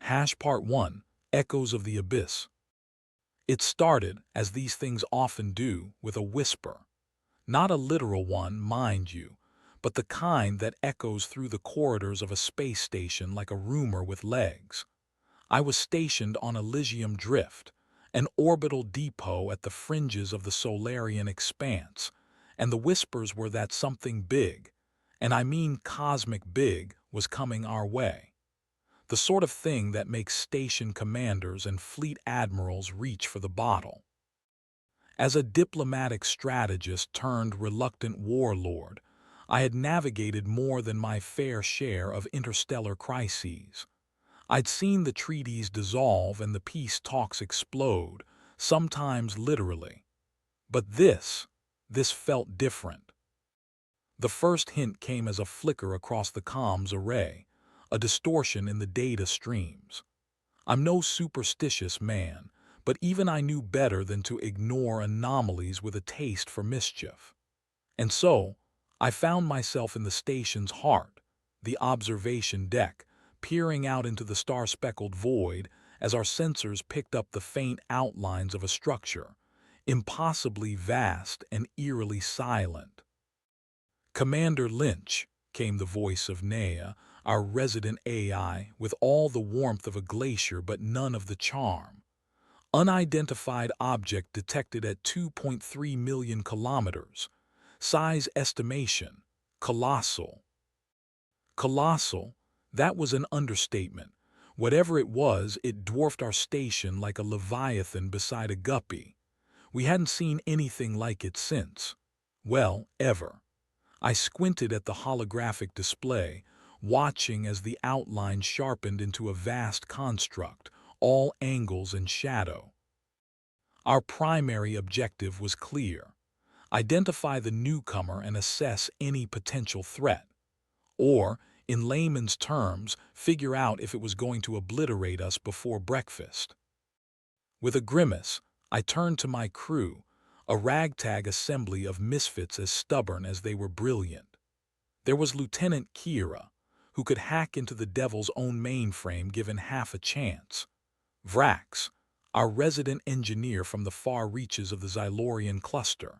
Part 1, Echoes of the Abyss. It started, as these things often do, with a whisper. Not a literal one, mind you, but the kind that echoes through the corridors of a space station like a rumor with legs. I was stationed on Elysium Drift, an orbital depot at the fringes of the Solarian expanse, and the whispers were that something big, and I mean cosmic big, was coming our way. The sort of thing that makes station commanders and fleet admirals reach for the bottle. As a diplomatic strategist turned reluctant warlord, I had navigated more than my fair share of interstellar crises. I'd seen the treaties dissolve and the peace talks explode, sometimes literally. But this felt different. The first hint came as a flicker across the comms array, a distortion in the data streams. I'm no superstitious man, but even I knew better than to ignore anomalies with a taste for mischief. And so, I found myself in the station's heart, the observation deck, peering out into the star-speckled void as our sensors picked up the faint outlines of a structure, impossibly vast and eerily silent. "Commander Lynch," came the voice of Nea, our resident AI, with all the warmth of a glacier but none of the charm. "Unidentified object detected at 2.3 million kilometers. Size estimation, colossal." Colossal, that was an understatement. Whatever it was, it dwarfed our station like a leviathan beside a guppy. We hadn't seen anything like it since. Well, ever. I squinted at the holographic display, watching as the outline sharpened into a vast construct, all angles and shadow. Our primary objective was clear: identify the newcomer and assess any potential threat. Or, in layman's terms, figure out if it was going to obliterate us before breakfast. With a grimace, I turned to my crew, a ragtag assembly of misfits as stubborn as they were brilliant. There was Lieutenant Kira, who could hack into the devil's own mainframe given half a chance. Vrax, our resident engineer from the far reaches of the Xylorian cluster,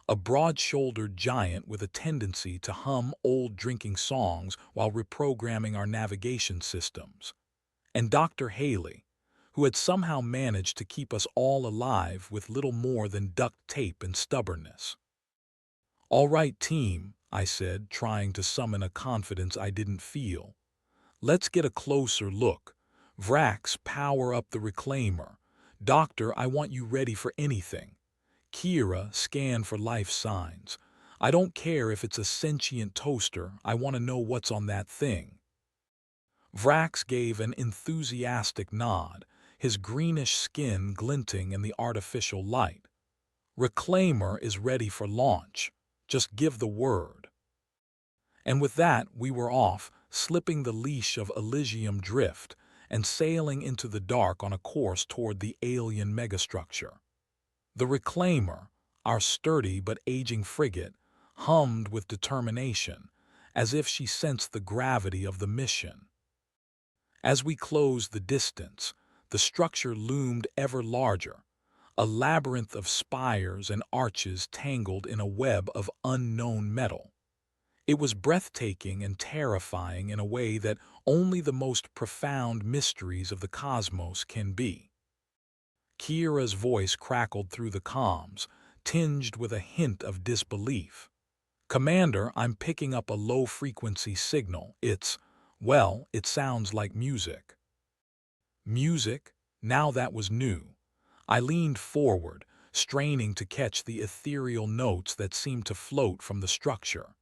a broad-shouldered giant with a tendency to hum old drinking songs while reprogramming our navigation systems. And Dr. Haley, who had somehow managed to keep us all alive with little more than duct tape and stubbornness. "All right, team," I said, trying to summon a confidence I didn't feel. "Let's get a closer look. Vrax, power up the reclaimer. Doctor, I want you ready for anything. Kira, scan for life signs. I don't care if it's a sentient toaster, I want to know what's on that thing." Vrax gave an enthusiastic nod, his greenish skin glinting in the artificial light. "Reclaimer is ready for launch. Just give the word." And with that, we were off, slipping the leash of Elysium Drift and sailing into the dark on a course toward the alien megastructure. The Reclaimer, our sturdy but aging frigate, hummed with determination, as if she sensed the gravity of the mission. As we closed the distance, the structure loomed ever larger, a labyrinth of spires and arches tangled in a web of unknown metal. It was breathtaking and terrifying in a way that only the most profound mysteries of the cosmos can be. Kira's voice crackled through the comms, tinged with a hint of disbelief. "Commander, I'm picking up a low-frequency signal. It sounds like music." Music? Now that was new. I leaned forward, straining to catch the ethereal notes that seemed to float from the structure.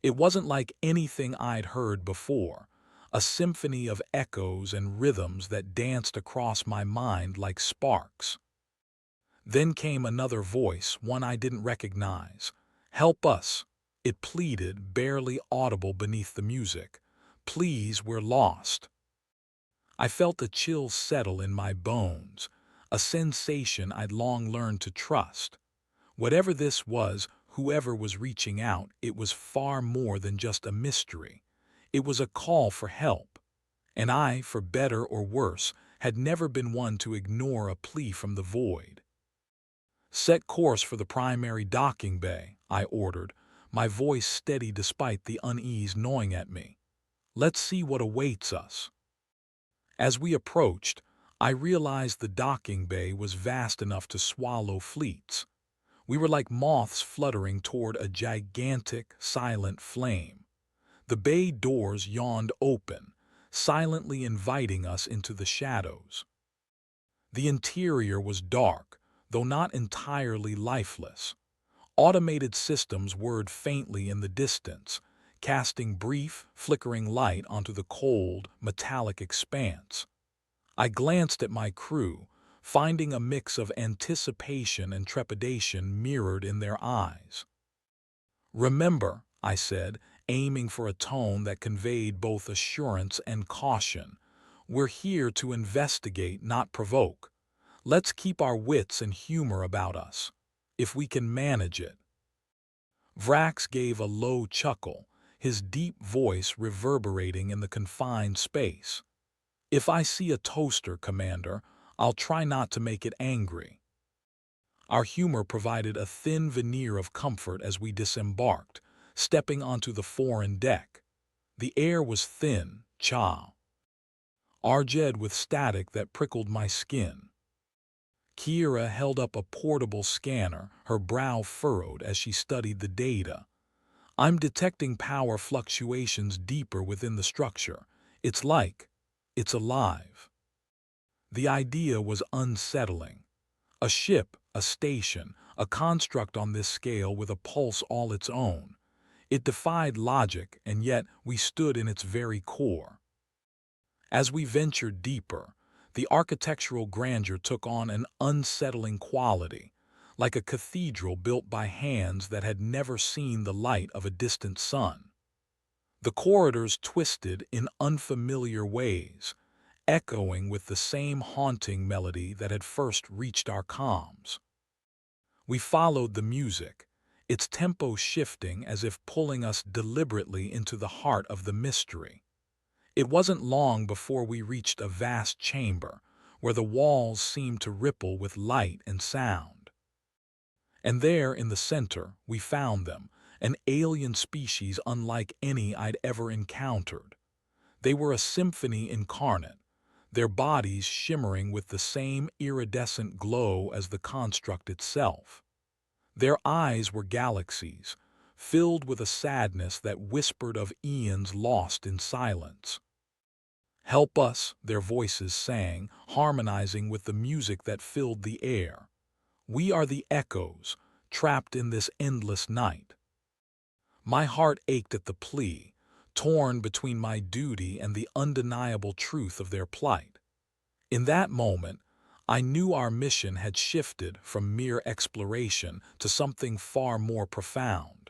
It wasn't like anything I'd heard before, a symphony of echoes and rhythms that danced across my mind like sparks. Then came another voice, one I didn't recognize. "Help us," it pleaded, barely audible beneath the music. "Please, we're lost." I felt a chill settle in my bones, a sensation I'd long learned to trust. Whatever this was, whoever was reaching out, it was far more than just a mystery. It was a call for help. and I, for better or worse, had never been one to ignore a plea from the void. "Set course for the primary docking bay," I ordered, my voice steady despite the unease gnawing at me. "Let's see what awaits us." As we approached, I realized the docking bay was vast enough to swallow fleets. We were like moths fluttering toward a gigantic, silent flame. The bay doors yawned open, silently inviting us into the shadows. The interior was dark, though not entirely lifeless. Automated systems whirred faintly in the distance, casting brief, flickering light onto the cold, metallic expanse. I glanced at my crew, finding a mix of anticipation and trepidation mirrored in their eyes. "Remember," I said, aiming for a tone that conveyed both assurance and caution, "we're here to investigate, not provoke. Let's keep our wits and humor about us, if we can manage it." Vrax gave a low chuckle, his deep voice reverberating in the confined space. "If I see a toaster, Commander, I'll try not to make it angry." Our humor provided a thin veneer of comfort as we disembarked, stepping onto the foreign deck. The air was thin, arged with static that prickled my skin. Kira held up a portable scanner, her brow furrowed as she studied the data. "I'm detecting power fluctuations deeper within the structure. It's alive." The idea was unsettling. A ship, a station, a construct on this scale with a pulse all its own. It defied logic, and yet we stood in its very core. As we ventured deeper, the architectural grandeur took on an unsettling quality, like a cathedral built by hands that had never seen the light of a distant sun. The corridors twisted in unfamiliar ways, echoing with the same haunting melody that had first reached our comms. We followed the music, its tempo shifting as if pulling us deliberately into the heart of the mystery. It wasn't long before we reached a vast chamber, where the walls seemed to ripple with light and sound. And there, in the center, we found them, an alien species unlike any I'd ever encountered. They were a symphony incarnate, their bodies shimmering with the same iridescent glow as the construct itself. Their eyes were galaxies, filled with a sadness that whispered of eons lost in silence. "Help us," their voices sang, harmonizing with the music that filled the air. "We are the echoes, trapped in this endless night." My heart ached at the plea, torn between my duty and the undeniable truth of their plight. In that moment, I knew our mission had shifted from mere exploration to something far more profound.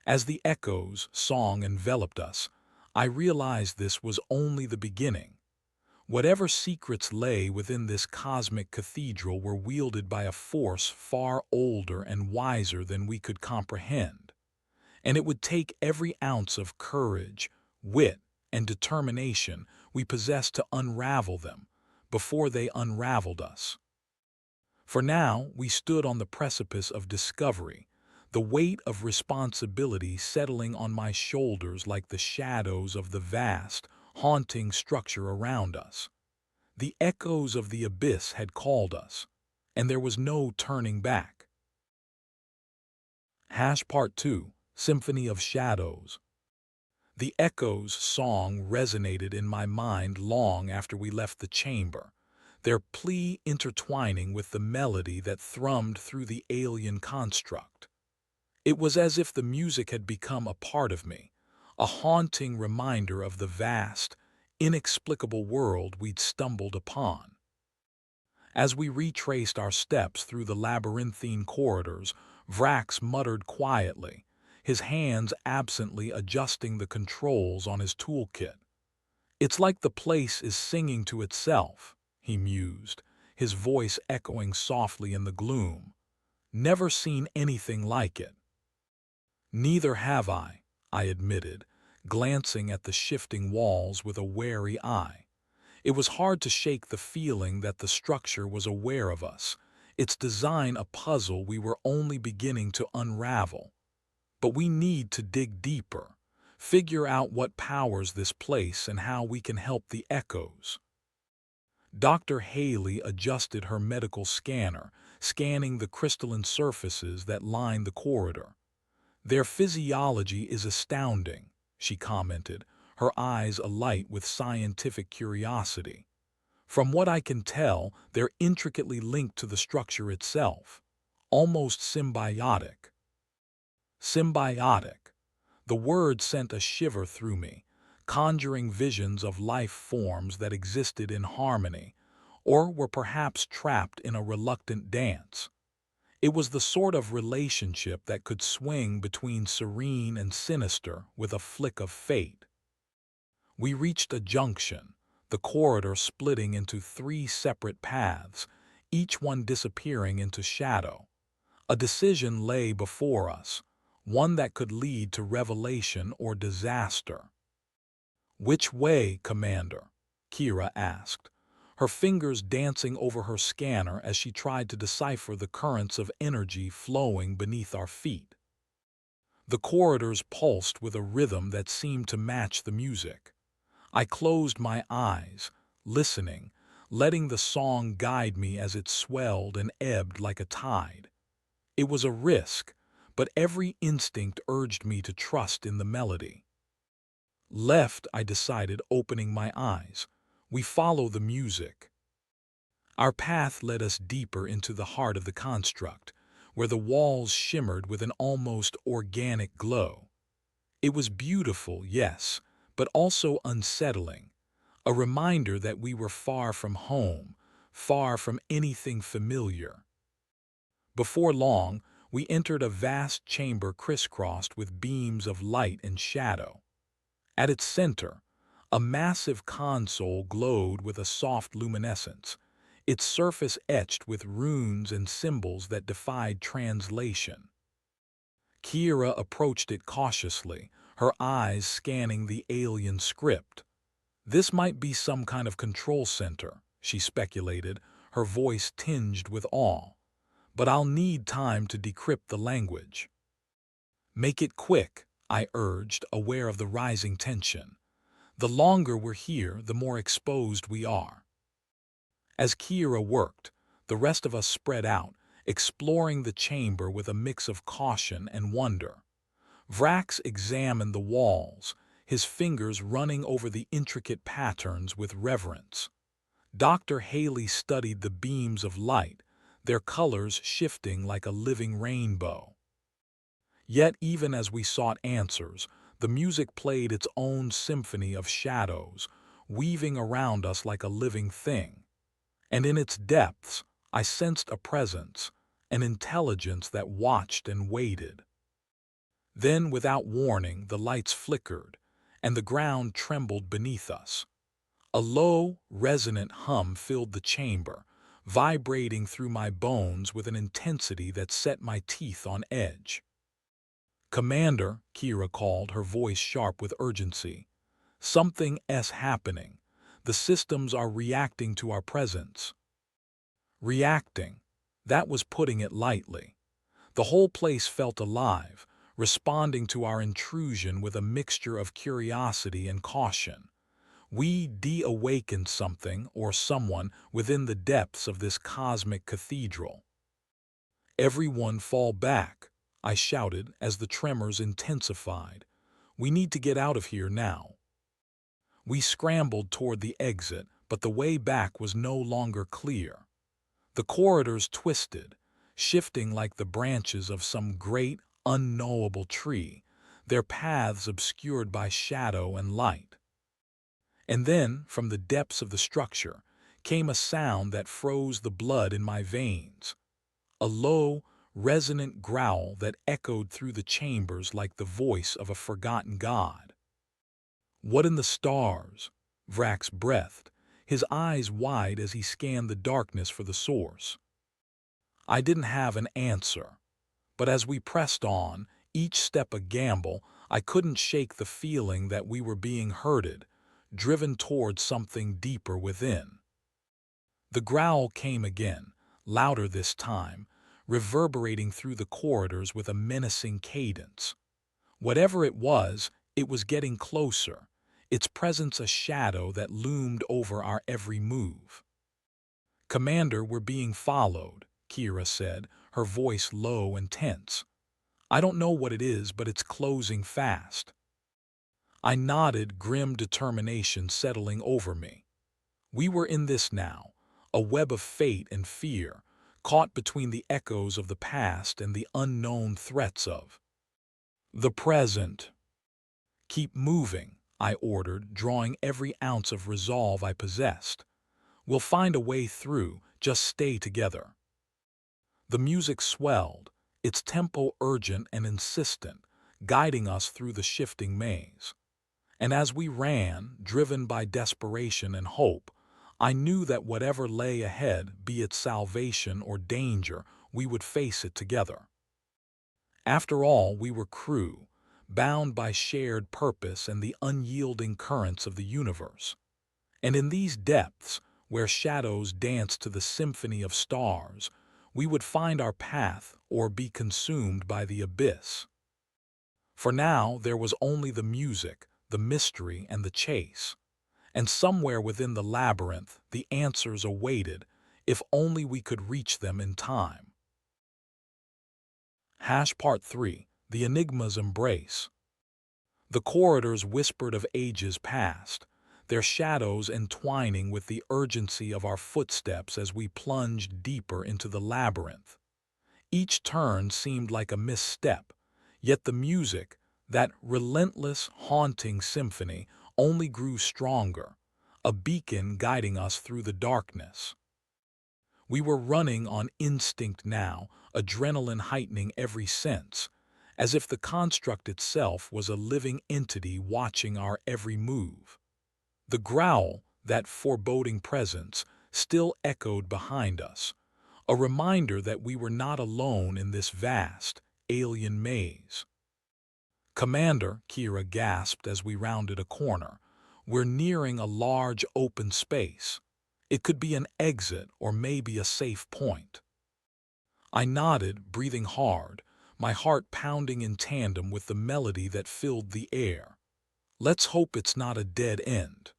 As the echoes' song enveloped us, I realized this was only the beginning. Whatever secrets lay within this cosmic cathedral were wielded by a force far older and wiser than we could comprehend. And it would take every ounce of courage, wit, and determination we possessed to unravel them before they unraveled us. For now, we stood on the precipice of discovery, the weight of responsibility settling on my shoulders like the shadows of the vast, haunting structure around us. The echoes of the abyss had called us, and there was no turning back. Part 2, Symphony of Shadows. The echoes' song resonated in my mind long after we left the chamber, their plea intertwining with the melody that thrummed through the alien construct. It was as if the music had become a part of me, a haunting reminder of the vast, inexplicable world we'd stumbled upon. As we retraced our steps through the labyrinthine corridors, Vrax muttered quietly, his hands absently adjusting the controls on his toolkit. "It's like the place is singing to itself," he mused, his voice echoing softly in the gloom. "Never seen anything like it." "Neither have I," admitted, glancing at the shifting walls with a wary eye. It was hard to shake the feeling that the structure was aware of us, its design a puzzle we were only beginning to unravel. But we need to dig deeper, figure out what powers this place and how we can help the echoes. Dr. Haley adjusted her medical scanner, scanning the crystalline surfaces that line the corridor. "Their physiology is astounding," she commented, her eyes alight with scientific curiosity. "From what I can tell, they're intricately linked to the structure itself, almost symbiotic." Symbiotic. The word sent a shiver through me, conjuring visions of life forms that existed in harmony, or were perhaps trapped in a reluctant dance. It was the sort of relationship that could swing between serene and sinister with a flick of fate. We reached a junction, the corridor splitting into 3 separate paths, each one disappearing into shadow. A decision lay before us, one that could lead to revelation or disaster. "Which way, Commander?" Kira asked, her fingers dancing over her scanner as she tried to decipher the currents of energy flowing beneath our feet. The corridors pulsed with a rhythm that seemed to match the music. I closed my eyes, listening, letting the song guide me as it swelled and ebbed like a tide. It was a risk, but every instinct urged me to trust in the melody. "Left," I decided, opening my eyes. "We follow the music." Our path led us deeper into the heart of the construct, where the walls shimmered with an almost organic glow. It was beautiful, yes, but also unsettling, a reminder that we were far from home, far from anything familiar. Before long, we entered a vast chamber crisscrossed with beams of light and shadow. At its center, a massive console glowed with a soft luminescence, its surface etched with runes and symbols that defied translation. Kira approached it cautiously, her eyes scanning the alien script. "This might be some kind of control center," she speculated, her voice tinged with awe. "But I'll need time to decrypt the language." "Make it quick," I urged, aware of the rising tension. "The longer we're here, the more exposed we are." As Kira worked, the rest of us spread out, exploring the chamber with a mix of caution and wonder. Vrax examined the walls, his fingers running over the intricate patterns with reverence. Dr. Haley studied the beams of light, their colors shifting like a living rainbow. Yet even as we sought answers, the music played its own symphony of shadows, weaving around us like a living thing. And in its depths, I sensed a presence, an intelligence that watched and waited. Then, without warning, the lights flickered, and the ground trembled beneath us. A low, resonant hum filled the chamber, vibrating through my bones with an intensity that set my teeth on edge. "Commander," Kira called, her voice sharp with urgency. "Something's happening. The systems are reacting to our presence." Reacting. That was putting it lightly. The whole place felt alive, responding to our intrusion with a mixture of curiosity and caution. We de-awakened something or someone within the depths of this cosmic cathedral. "Everyone fall back," I shouted as the tremors intensified. "We need to get out of here now." We scrambled toward the exit, but the way back was no longer clear. The corridors twisted, shifting like the branches of some great, unknowable tree, their paths obscured by shadow and light. And then, from the depths of the structure, came a sound that froze the blood in my veins. A low, resonant growl that echoed through the chambers like the voice of a forgotten god. "What in the stars?" Vrax breathed, his eyes wide as he scanned the darkness for the source. I didn't have an answer, but as we pressed on, each step a gamble, I couldn't shake the feeling that we were being herded, driven towards something deeper within. The growl came again, louder this time, reverberating through the corridors with a menacing cadence. Whatever it was getting closer, its presence a shadow that loomed over our every move. "Commander, we're being followed," Kira said, her voice low and tense. "I don't know what it is, but it's closing fast." I nodded, grim determination settling over me. We were in this now, a web of fate and fear, caught between the echoes of the past and the unknown threats of the present. "Keep moving," I ordered, drawing every ounce of resolve I possessed. "We'll find a way through, just stay together." The music swelled, its tempo urgent and insistent, guiding us through the shifting maze. And as we ran, driven by desperation and hope, I knew that whatever lay ahead, be it salvation or danger, we would face it together. After all, we were crew, bound by shared purpose and the unyielding currents of the universe. And in these depths, where shadows danced to the symphony of stars, we would find our path or be consumed by the abyss. For now, there was only the music, the mystery, and the chase. And somewhere within the labyrinth, the answers awaited, if only we could reach them in time. Part 3. The Enigma's Embrace. The corridors whispered of ages past, their shadows entwining with the urgency of our footsteps as we plunged deeper into the labyrinth. Each turn seemed like a misstep, yet the music, that relentless, haunting symphony, only grew stronger, a beacon guiding us through the darkness. We were running on instinct now, adrenaline heightening every sense, as if the construct itself was a living entity watching our every move. The growl, that foreboding presence, still echoed behind us, a reminder that we were not alone in this vast, alien maze. "Commander," Kira gasped as we rounded a corner, "we're nearing a large open space. It could be an exit or maybe a safe point." I nodded, breathing hard, my heart pounding in tandem with the melody that filled the air. "Let's hope it's not a dead end."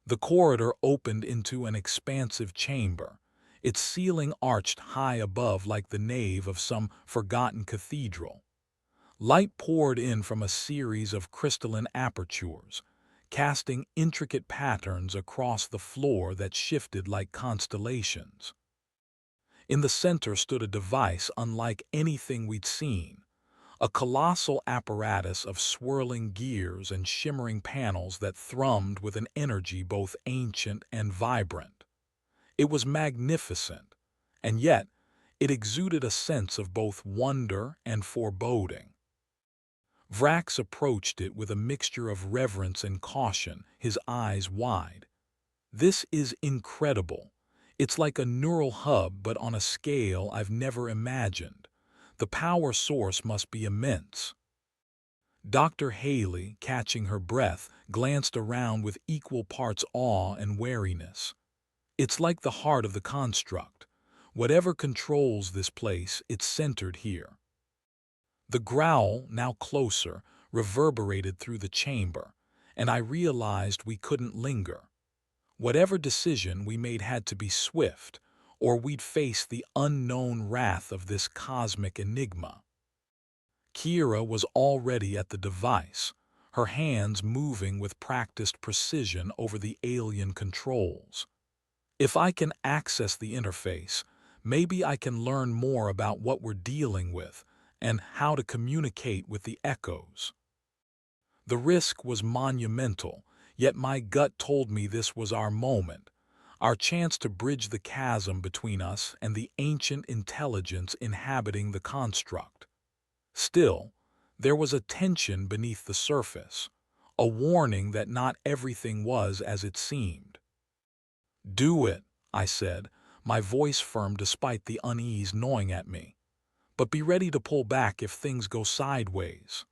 The corridor opened into an expansive chamber, its ceiling arched high above like the nave of some forgotten cathedral. Light poured in from a series of crystalline apertures, casting intricate patterns across the floor that shifted like constellations. In the center stood a device unlike anything we'd seen, a colossal apparatus of swirling gears and shimmering panels that thrummed with an energy both ancient and vibrant. It was magnificent, and yet it exuded a sense of both wonder and foreboding. Vrax approached it with a mixture of reverence and caution, his eyes wide. "This is incredible. It's like a neural hub, but on a scale I've never imagined. The power source must be immense." Dr. Haley, catching her breath, glanced around with equal parts awe and wariness. "It's like the heart of the construct. Whatever controls this place, it's centered here." The growl, now closer, reverberated through the chamber, and I realized we couldn't linger. Whatever decision we made had to be swift, or we'd face the unknown wrath of this cosmic enigma. Kira was already at the device, her hands moving with practiced precision over the alien controls. "If I can access the interface, maybe I can learn more about what we're dealing with and how to communicate with the echoes." The risk was monumental, yet my gut told me this was our moment, our chance to bridge the chasm between us and the ancient intelligence inhabiting the construct. Still, there was a tension beneath the surface, a warning that not everything was as it seemed. "Do it," I said, my voice firm despite the unease gnawing at me. "But be ready to pull back if things go sideways."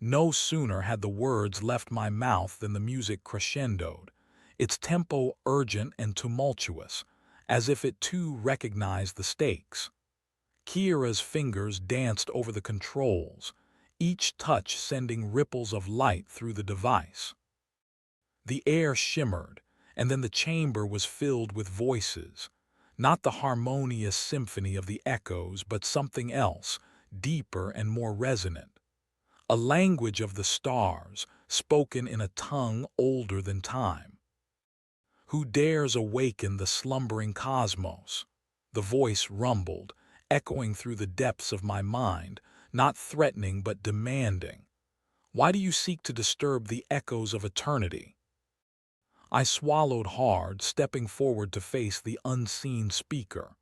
No sooner had the words left my mouth than the music crescendoed, its tempo urgent and tumultuous, as if it too recognized the stakes. Kiera's fingers danced over the controls, each touch sending ripples of light through the device. The air shimmered, and then the chamber was filled with voices, not the harmonious symphony of the echoes, but something else, deeper and more resonant. A language of the stars, spoken in a tongue older than time. Who dares awaken the slumbering cosmos? The voice rumbled, echoing through the depths of my mind, not threatening but demanding. Why do you seek to disturb the echoes of eternity? I swallowed hard, stepping forward to face the unseen speaker.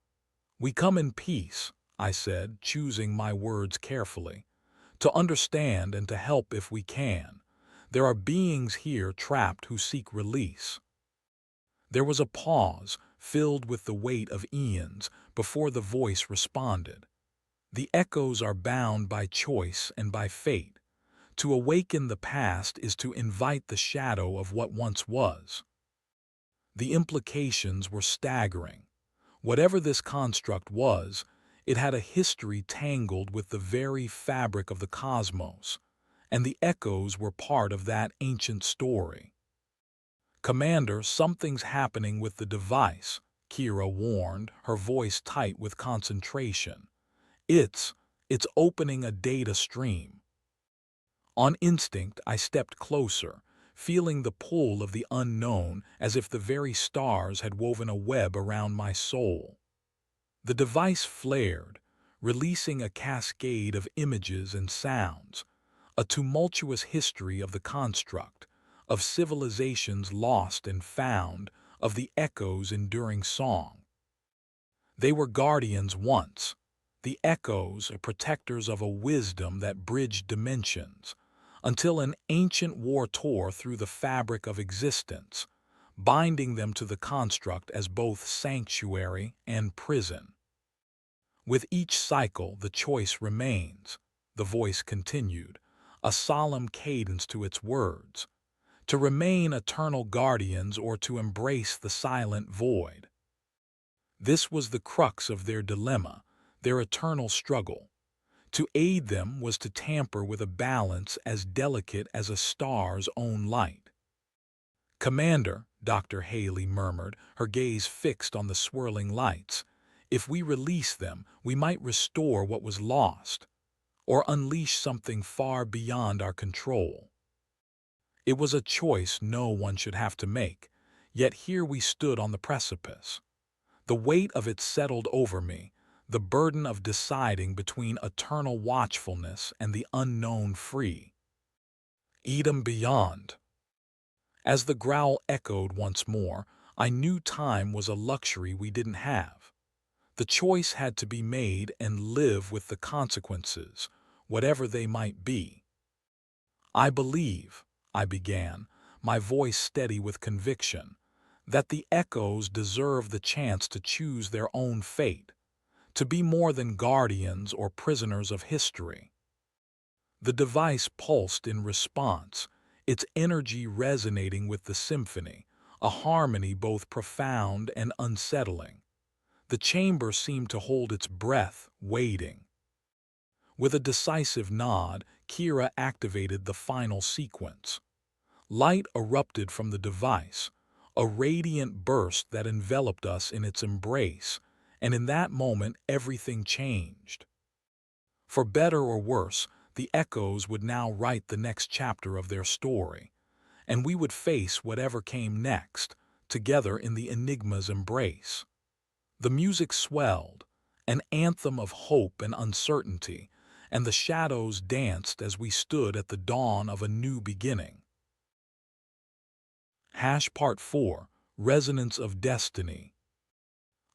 We come in peace, I said, choosing my words carefully, to understand and to help if we can. There are beings here trapped who seek release. There was a pause, filled with the weight of eons, before the voice responded. The echoes are bound by choice and by fate. To awaken the past is to invite the shadow of what once was. The implications were staggering. Whatever this construct was, it had a history tangled with the very fabric of the cosmos, and the echoes were part of that ancient story. "Commander, something's happening with the device," Kiera warned, her voice tight with concentration. It's opening a data stream." On instinct, I stepped closer, feeling the pull of the unknown as if the very stars had woven a web around my soul. The device flared, releasing a cascade of images and sounds, a tumultuous history of the construct, of civilizations lost and found, of the echoes' enduring song. They were guardians once, the echoes, protectors of a wisdom that bridged dimensions, until an ancient war tore through the fabric of existence, binding them to the construct as both sanctuary and prison. With each cycle, the choice remains, the voice continued, a solemn cadence to its words, to remain eternal guardians or to embrace the silent void. This was the crux of their dilemma, their eternal struggle. To aid them was to tamper with a balance as delicate as a star's own light. "Commander," Dr. Haley murmured, her gaze fixed on the swirling lights, "if we release them, we might restore what was lost, or unleash something far beyond our control." It was a choice no one should have to make, yet here we stood on the precipice. The weight of it settled over me, the burden of deciding between eternal watchfulness and the unknown free. Edom beyond. As the growl echoed once more, I knew time was a luxury we didn't have. The choice had to be made and live with the consequences, whatever they might be. "I believe," I began, my voice steady with conviction, "that the echoes deserve the chance to choose their own fate, to be more than guardians or prisoners of history." The device pulsed in response, its energy resonating with the symphony, a harmony both profound and unsettling. The chamber seemed to hold its breath, waiting. With a decisive nod, Kiera activated the final sequence. Light erupted from the device, a radiant burst that enveloped us in its embrace, and in that moment everything changed. For better or worse, the echoes would now write the next chapter of their story, and we would face whatever came next, together in the enigma's embrace. The music swelled, an anthem of hope and uncertainty, and the shadows danced as we stood at the dawn of a new beginning. Part 4, Resonance of Destiny.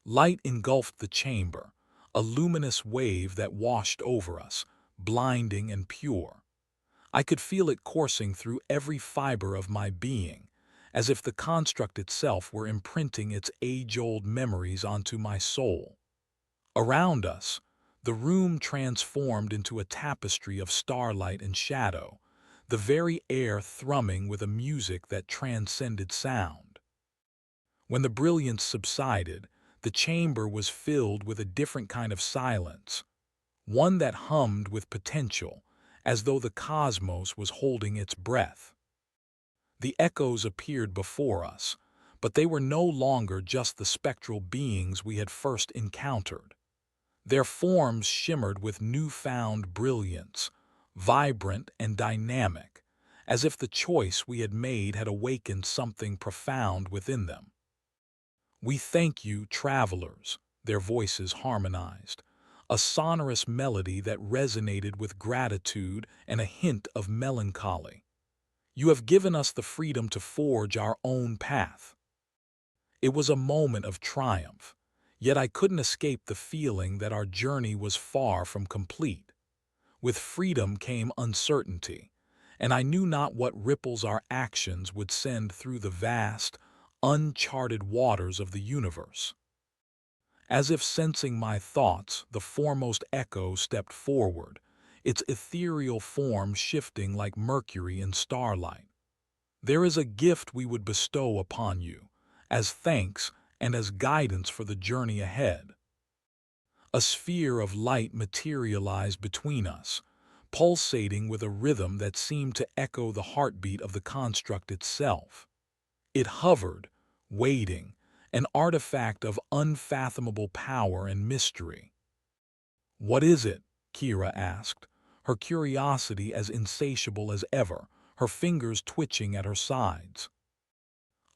Light engulfed the chamber, a luminous wave that washed over us, blinding and pure. I could feel it coursing through every fiber of my being, as if the construct itself were imprinting its age-old memories onto my soul. Around us, the room transformed into a tapestry of starlight and shadow, the very air thrumming with a music that transcended sound. When the brilliance subsided, the chamber was filled with a different kind of silence, one that hummed with potential, as though the cosmos was holding its breath. The echoes appeared before us, but they were no longer just the spectral beings we had first encountered. Their forms shimmered with newfound brilliance, vibrant and dynamic, as if the choice we had made had awakened something profound within them. "We thank you, travelers," their voices harmonized, a sonorous melody that resonated with gratitude and a hint of melancholy. "You have given us the freedom to forge our own path." It was a moment of triumph, yet I couldn't escape the feeling that our journey was far from complete. With freedom came uncertainty, and I knew not what ripples our actions would send through the vast, uncharted waters of the universe. As if sensing my thoughts, the foremost echo stepped forward, its ethereal form shifting like mercury in starlight. "There is a gift we would bestow upon you, as thanks and as guidance for the journey ahead." A sphere of light materialized between us, pulsating with a rhythm that seemed to echo the heartbeat of the construct itself. It hovered, waiting, an artifact of unfathomable power and mystery. "What is it?" Kira asked, her curiosity as insatiable as ever, her fingers twitching at her sides.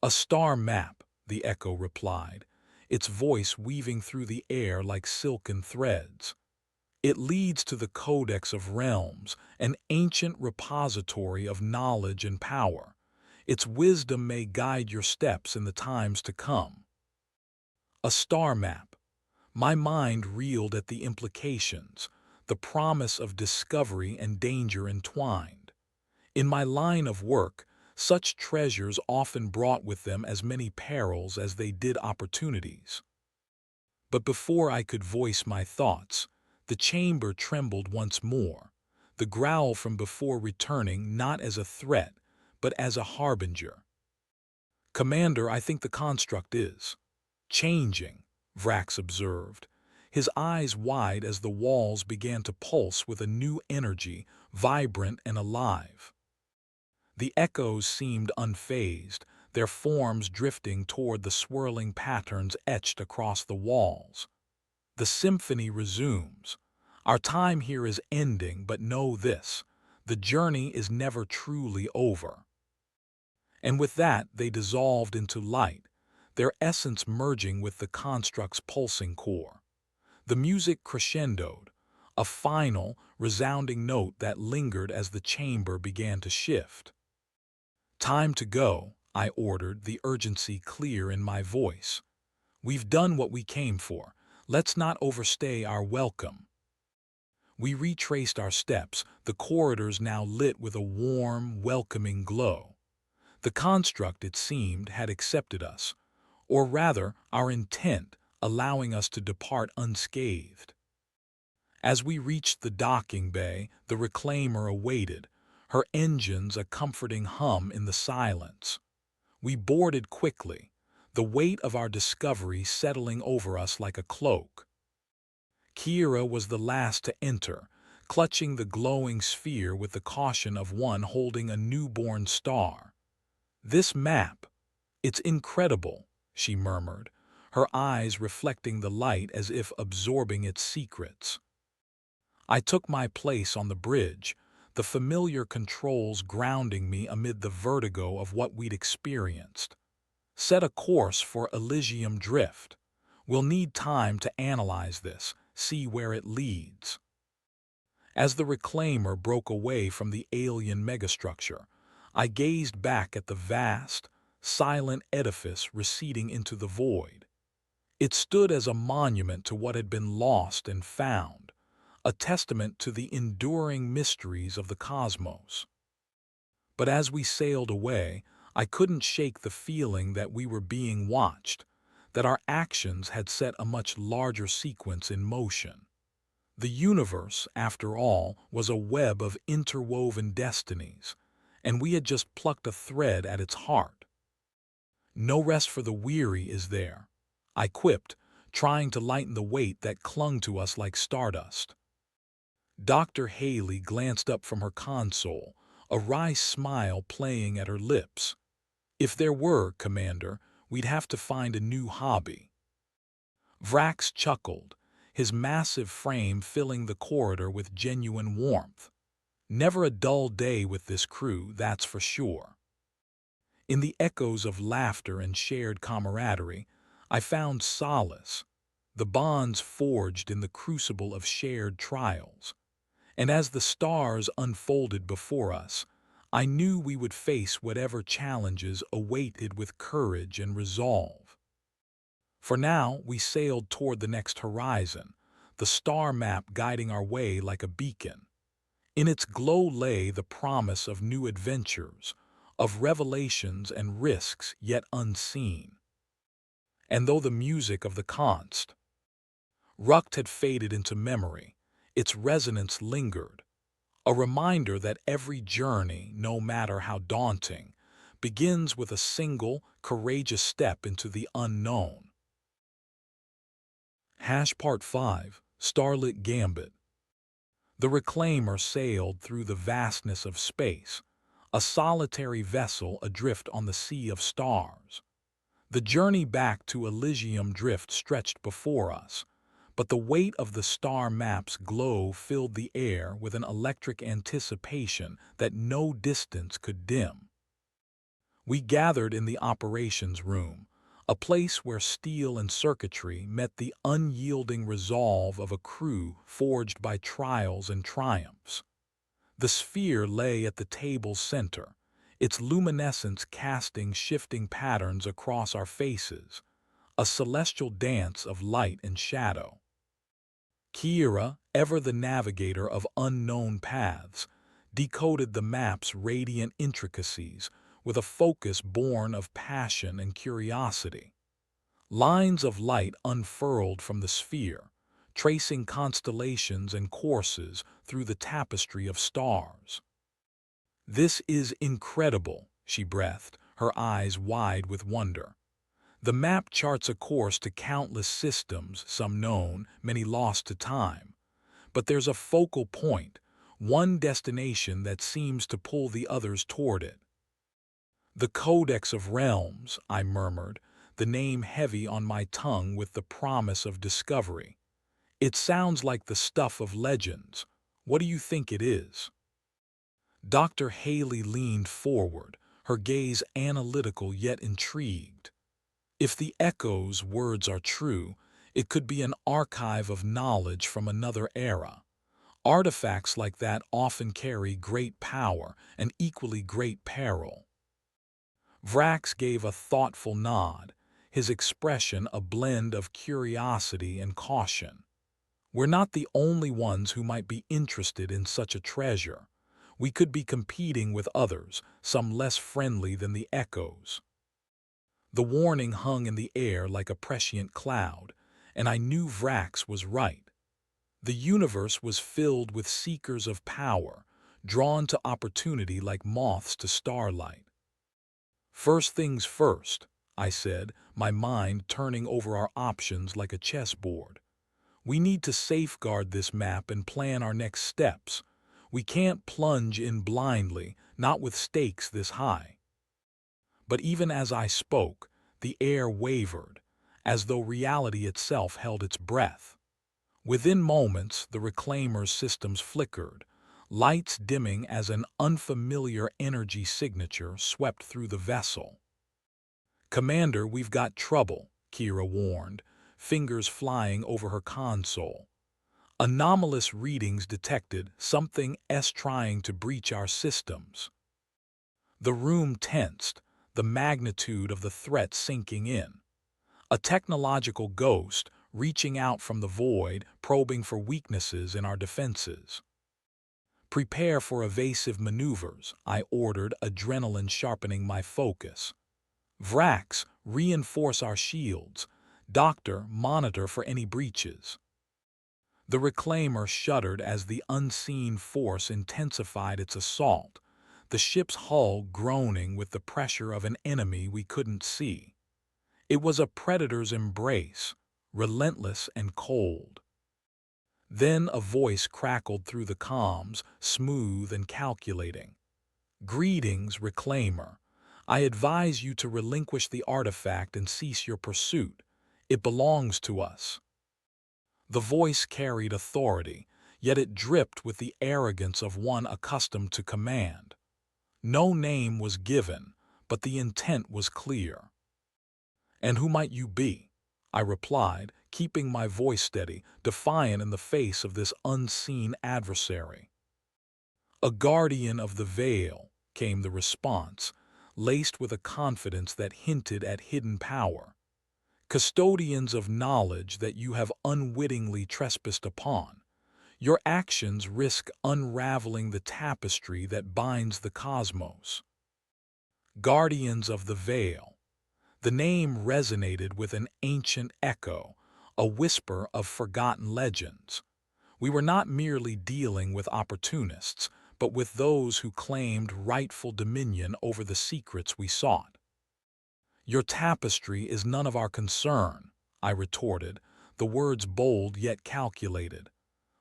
"A star map," the echo replied, its voice weaving through the air like silken threads. "It leads to the Codex of Realms, an ancient repository of knowledge and power. Its wisdom may guide your steps in the times to come." A star map. My mind reeled at the implications, the promise of discovery and danger entwined. In my line of work, such treasures often brought with them as many perils as they did opportunities. But before I could voice my thoughts, the chamber trembled once more, the growl from before returning not as a threat, but as a harbinger. "Commander, I think the construct is changing," Vrax observed, his eyes wide as the walls began to pulse with a new energy, vibrant and alive. The echoes seemed unfazed, their forms drifting toward the swirling patterns etched across the walls. "The symphony resumes. Our time here is ending, but know this: the journey is never truly over." And with that they dissolved into light, their essence merging with the construct's pulsing core. The music crescendoed, a final, resounding note that lingered as the chamber began to shift. "Time to go," I ordered, the urgency clear in my voice. "We've done what we came for. Let's not overstay our welcome." We retraced our steps, the corridors now lit with a warm, welcoming glow. The construct, it seemed, had accepted us, or rather, our intent, allowing us to depart unscathed. As we reached the docking bay, the reclaimer awaited, her engines a comforting hum in the silence. We boarded quickly, the weight of our discovery settling over us like a cloak. Kira was the last to enter, clutching the glowing sphere with the caution of one holding a newborn star. "This map, it's incredible," she murmured, her eyes reflecting the light as if absorbing its secrets. I took my place on the bridge, the familiar controls grounding me amid the vertigo of what we'd experienced. "Set a course for Elysium Drift. We'll need time to analyze this, see where it leads." As the reclaimer broke away from the alien megastructure, I gazed back at the vast, silent edifice receding into the void. It stood as a monument to what had been lost and found, a testament to the enduring mysteries of the cosmos. But as we sailed away, I couldn't shake the feeling that we were being watched, that our actions had set a much larger sequence in motion. The universe, after all, was a web of interwoven destinies, and we had just plucked a thread at its heart. No rest for the weary, is there? I quipped, trying to lighten the weight that clung to us like stardust. Dr. Haley glanced up from her console, a wry smile playing at her lips. If there were, Commander, we'd have to find a new hobby. Vrax chuckled, his massive frame filling the corridor with genuine warmth. Never a dull day with this crew, that's for sure. In the echoes of laughter and shared camaraderie, I found solace, the bonds forged in the crucible of shared trials. And as the stars unfolded before us, I knew we would face whatever challenges awaited with courage and resolve. For now, we sailed toward the next horizon, the star map guiding our way like a beacon. In its glow lay the promise of new adventures, of revelations and risks yet unseen. And though the music of the const Rucht had faded into memory, its resonance lingered, a reminder that every journey, no matter how daunting, begins with a single, courageous step into the unknown. Part 5, Starlit Gambit. The Reclaimer sailed through the vastness of space, a solitary vessel adrift on the sea of stars. The journey back to Elysium Drift stretched before us, but the weight of the star map's glow filled the air with an electric anticipation that no distance could dim. We gathered in the operations room, a place where steel and circuitry met the unyielding resolve of a crew forged by trials and triumphs. The sphere lay at the table's center, its luminescence casting shifting patterns across our faces, a celestial dance of light and shadow. Kira, ever the navigator of unknown paths, decoded the map's radiant intricacies with a focus born of passion and curiosity. Lines of light unfurled from the sphere, tracing constellations and courses through the tapestry of stars. "This is incredible," she breathed, her eyes wide with wonder. "The map charts a course to countless systems, some known, many lost to time. But there's a focal point, one destination that seems to pull the others toward it." "The Codex of Realms," I murmured, the name heavy on my tongue with the promise of discovery. "It sounds like the stuff of legends. What do you think it is?" Dr. Haley leaned forward, her gaze analytical yet intrigued. "If the echo's words are true, it could be an archive of knowledge from another era. Artifacts like that often carry great power and equally great peril." Vrax gave a thoughtful nod, his expression a blend of curiosity and caution. "We're not the only ones who might be interested in such a treasure. We could be competing with others, some less friendly than the echoes." The warning hung in the air like a prescient cloud, and I knew Vrax was right. The universe was filled with seekers of power, drawn to opportunity like moths to starlight. "First things first," I said, my mind turning over our options like a chessboard. "We need to safeguard this map and plan our next steps. We can't plunge in blindly, not with stakes this high." But even as I spoke, the air wavered, as though reality itself held its breath. Within moments, the Reclaimer's systems flickered, lights dimming as an unfamiliar energy signature swept through the vessel. "Commander, we've got trouble," Kira warned, fingers flying over her console. "Anomalous readings detected, something's trying to breach our systems." The room tensed, the magnitude of the threat sinking in. A technological ghost, reaching out from the void, probing for weaknesses in our defenses. "Prepare for evasive maneuvers," I ordered, adrenaline sharpening my focus. "Vrax, reinforce our shields. Doctor, monitor for any breaches." The reclaimer shuddered as the unseen force intensified its assault, the ship's hull groaning with the pressure of an enemy we couldn't see. It was a predator's embrace, relentless and cold. Then a voice crackled through the comms, smooth and calculating. "Greetings, reclaimer. I advise you to relinquish the artifact and cease your pursuit. It belongs to us." The voice carried authority, yet it dripped with the arrogance of one accustomed to command. No name was given, but the intent was clear. "And who might you be?" I replied, keeping my voice steady, defiant in the face of this unseen adversary. "A guardian of the veil," came the response, laced with a confidence that hinted at hidden power. "Custodians of knowledge that you have unwittingly trespassed upon. Your actions risk unraveling the tapestry that binds the cosmos." Guardians of the veil. The name resonated with an ancient echo, a whisper of forgotten legends. We were not merely dealing with opportunists, but with those who claimed rightful dominion over the secrets we sought. "Your tapestry is none of our concern," I retorted, the words bold yet calculated.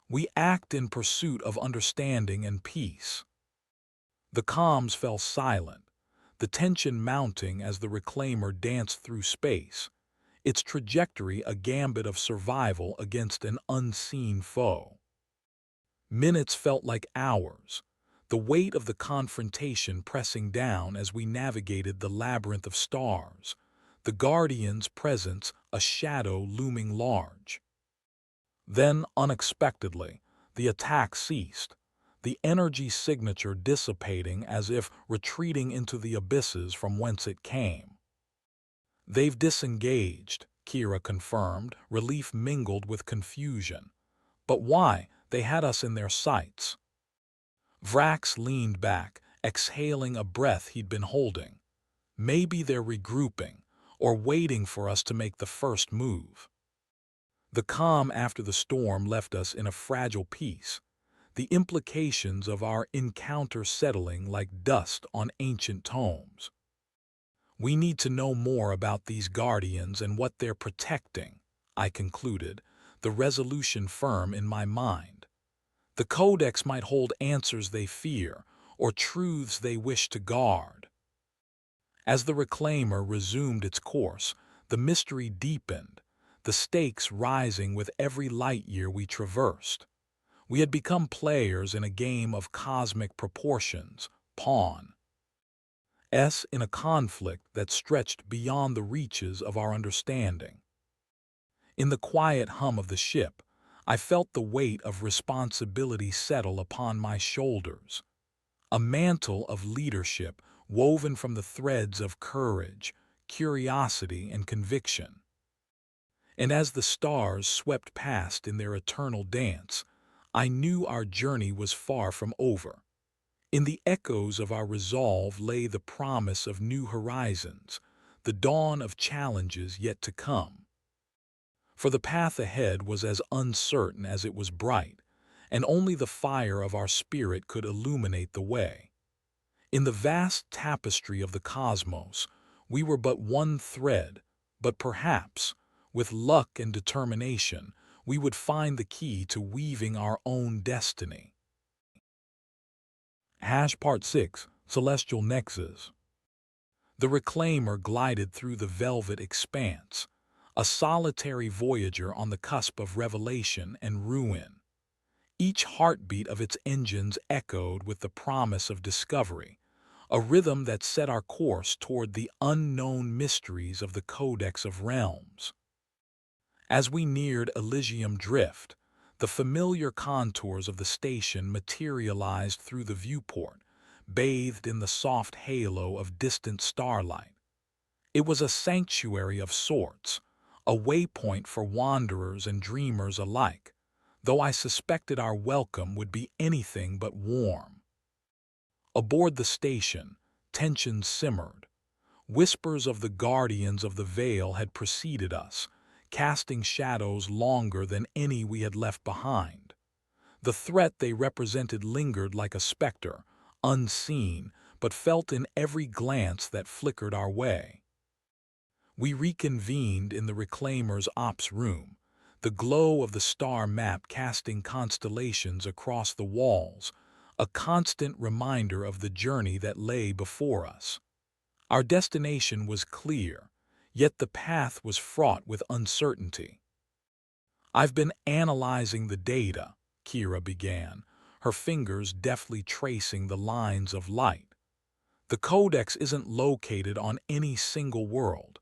"We act in pursuit of understanding and peace." The comms fell silent, the tension mounting as the reclaimer danced through space, its trajectory a gambit of survival against an unseen foe. Minutes felt like hours, the weight of the confrontation pressing down as we navigated the labyrinth of stars, the Guardian's presence a shadow looming large. Then, unexpectedly, the attack ceased, the energy signature dissipating as if retreating into the abysses from whence it came. "They've disengaged," Kira confirmed, relief mingled with confusion. "But why? They had us in their sights." Vrax leaned back, exhaling a breath he'd been holding. "Maybe they're regrouping, or waiting for us to make the first move." The calm after the storm left us in a fragile peace, the implications of our encounter settling like dust on ancient tomes. "We need to know more about these guardians and what they're protecting," I concluded, the resolution firm in my mind. "The Codex might hold answers they fear, or truths they wish to guard." As the reclaimer resumed its course, the mystery deepened, the stakes rising with every light year we traversed. We had become players in a game of cosmic proportions, pawns in a conflict that stretched beyond the reaches of our understanding. In the quiet hum of the ship, I felt the weight of responsibility settle upon my shoulders. A mantle of leadership woven from the threads of courage, curiosity, and conviction. And as the stars swept past in their eternal dance, I knew our journey was far from over. In the echoes of our resolve lay the promise of new horizons, the dawn of challenges yet to come. For the path ahead was as uncertain as it was bright, and only the fire of our spirit could illuminate the way. In the vast tapestry of the cosmos, we were but one thread, but perhaps, with luck and determination, we would find the key to weaving our own destiny. Part 6, Celestial Nexus. The reclaimer glided through the velvet expanse, a solitary voyager on the cusp of revelation and ruin. Each heartbeat of its engines echoed with the promise of discovery, a rhythm that set our course toward the unknown mysteries of the Codex of Realms. As we neared Elysium Drift, the familiar contours of the station materialized through the viewport, bathed in the soft halo of distant starlight. It was a sanctuary of sorts, a waypoint for wanderers and dreamers alike, though I suspected our welcome would be anything but warm. Aboard the station, tension simmered. Whispers of the guardians of the veil had preceded us, casting shadows longer than any we had left behind. The threat they represented lingered like a specter, unseen, but felt in every glance that flickered our way. We reconvened in the Reclaimer's ops room, the glow of the star map casting constellations across the walls, a constant reminder of the journey that lay before us. Our destination was clear, yet the path was fraught with uncertainty. "I've been analyzing the data," Kira began, her fingers deftly tracing the lines of light. "The codex isn't located on any single world.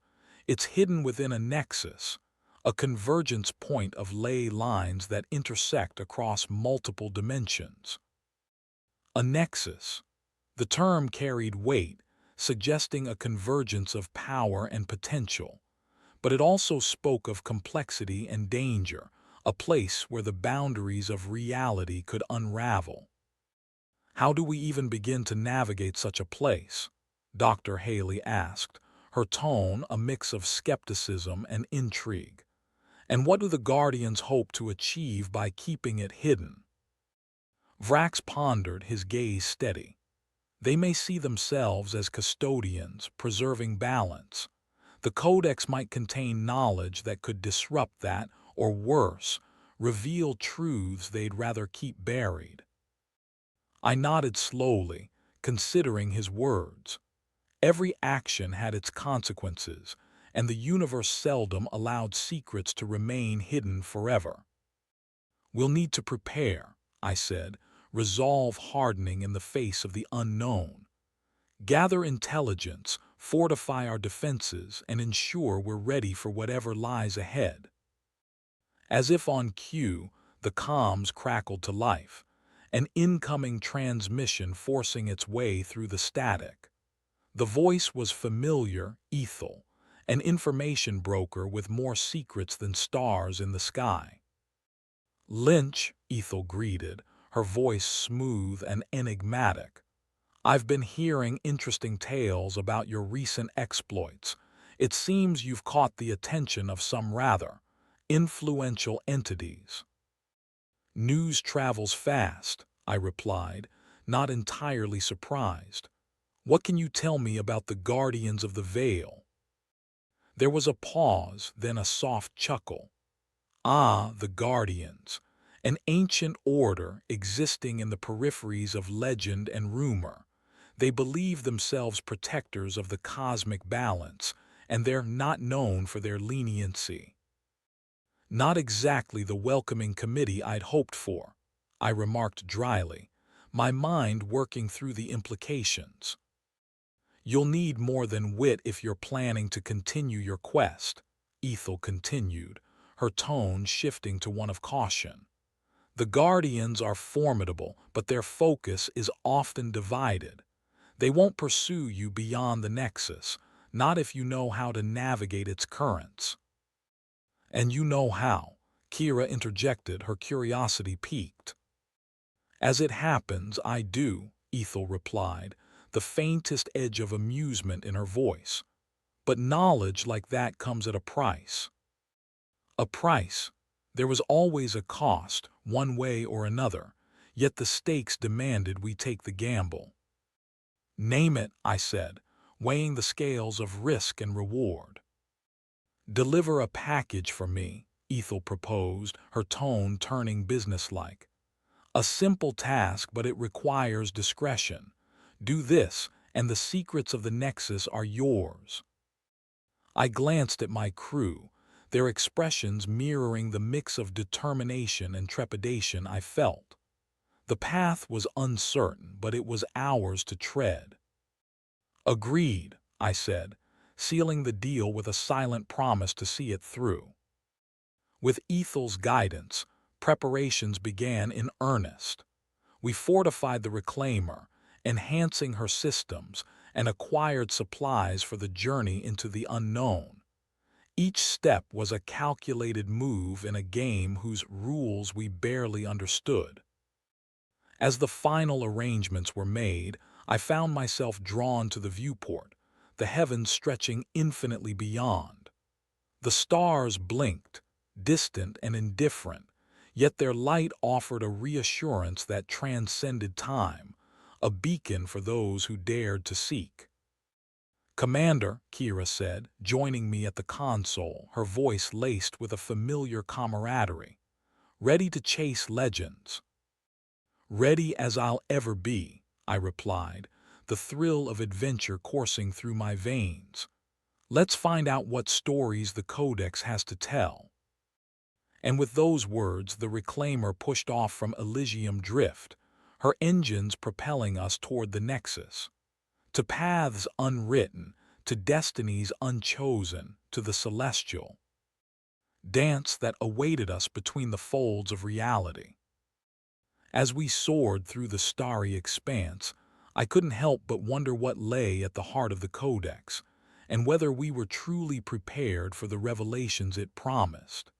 It's hidden within a nexus, a convergence point of ley lines that intersect across multiple dimensions." A nexus. The term carried weight, suggesting a convergence of power and potential, but it also spoke of complexity and danger, a place where the boundaries of reality could unravel. "How do we even begin to navigate such a place?" Dr. Haley asked, her tone a mix of skepticism and intrigue. "And what do the Guardians hope to achieve by keeping it hidden?" Vrax pondered, his gaze steady. "They may see themselves as custodians, preserving balance. The Codex might contain knowledge that could disrupt that, or worse, reveal truths they'd rather keep buried." I nodded slowly, considering his words. Every action had its consequences, and the universe seldom allowed secrets to remain hidden forever. "We'll need to prepare," I said, resolve hardening in the face of the unknown. "Gather intelligence, fortify our defenses, and ensure we're ready for whatever lies ahead." As if on cue, the comms crackled to life, an incoming transmission forcing its way through the static. The voice was familiar, Ethel, an information broker with more secrets than stars in the sky. "Lynch," Ethel greeted, her voice smooth and enigmatic. "I've been hearing interesting tales about your recent exploits. It seems you've caught the attention of some rather influential entities." "News travels fast," I replied, not entirely surprised. "What can you tell me about the Guardians of the Veil?" There was a pause, then a soft chuckle. "Ah, the Guardians, an ancient order existing in the peripheries of legend and rumor. They believe themselves protectors of the cosmic balance, and they're not known for their leniency." "Not exactly the welcoming committee I'd hoped for," I remarked dryly, my mind working through the implications. "You'll need more than wit if you're planning to continue your quest," Ethel continued, her tone shifting to one of caution. "The Guardians are formidable, but their focus is often divided. They won't pursue you beyond the Nexus, not if you know how to navigate its currents." "And you know how," Kira interjected, her curiosity piqued. "As it happens, I do," Ethel replied, the faintest edge of amusement in her voice. "But knowledge like that comes at a price." A price. There was always a cost, one way or another, yet the stakes demanded we take the gamble. "Name it," I said, weighing the scales of risk and reward. "Deliver a package for me," Ethel proposed, her tone turning businesslike. "A simple task, but it requires discretion. Do this, and the secrets of the Nexus are yours." I glanced at my crew, their expressions mirroring the mix of determination and trepidation I felt. The path was uncertain, but it was ours to tread. "Agreed," I said, sealing the deal with a silent promise to see it through. With Ethel's guidance, preparations began in earnest. We fortified the Reclaimer, enhancing her systems, and acquired supplies for the journey into the unknown. Each step was a calculated move in a game whose rules we barely understood. As the final arrangements were made, I found myself drawn to the viewport, the heavens stretching infinitely beyond. The stars blinked, distant and indifferent, yet their light offered a reassurance that transcended time, a beacon for those who dared to seek. "Commander," Kira said, joining me at the console, her voice laced with a familiar camaraderie. "Ready to chase legends?" "Ready as I'll ever be," I replied, the thrill of adventure coursing through my veins. "Let's find out what stories the Codex has to tell." And with those words, the Reclaimer pushed off from Elysium Drift, her engines propelling us toward the Nexus. To paths unwritten, to destinies unchosen, to the celestial dance that awaited us between the folds of reality. As we soared through the starry expanse, I couldn't help but wonder what lay at the heart of the Codex, and whether we were truly prepared for the revelations it promised.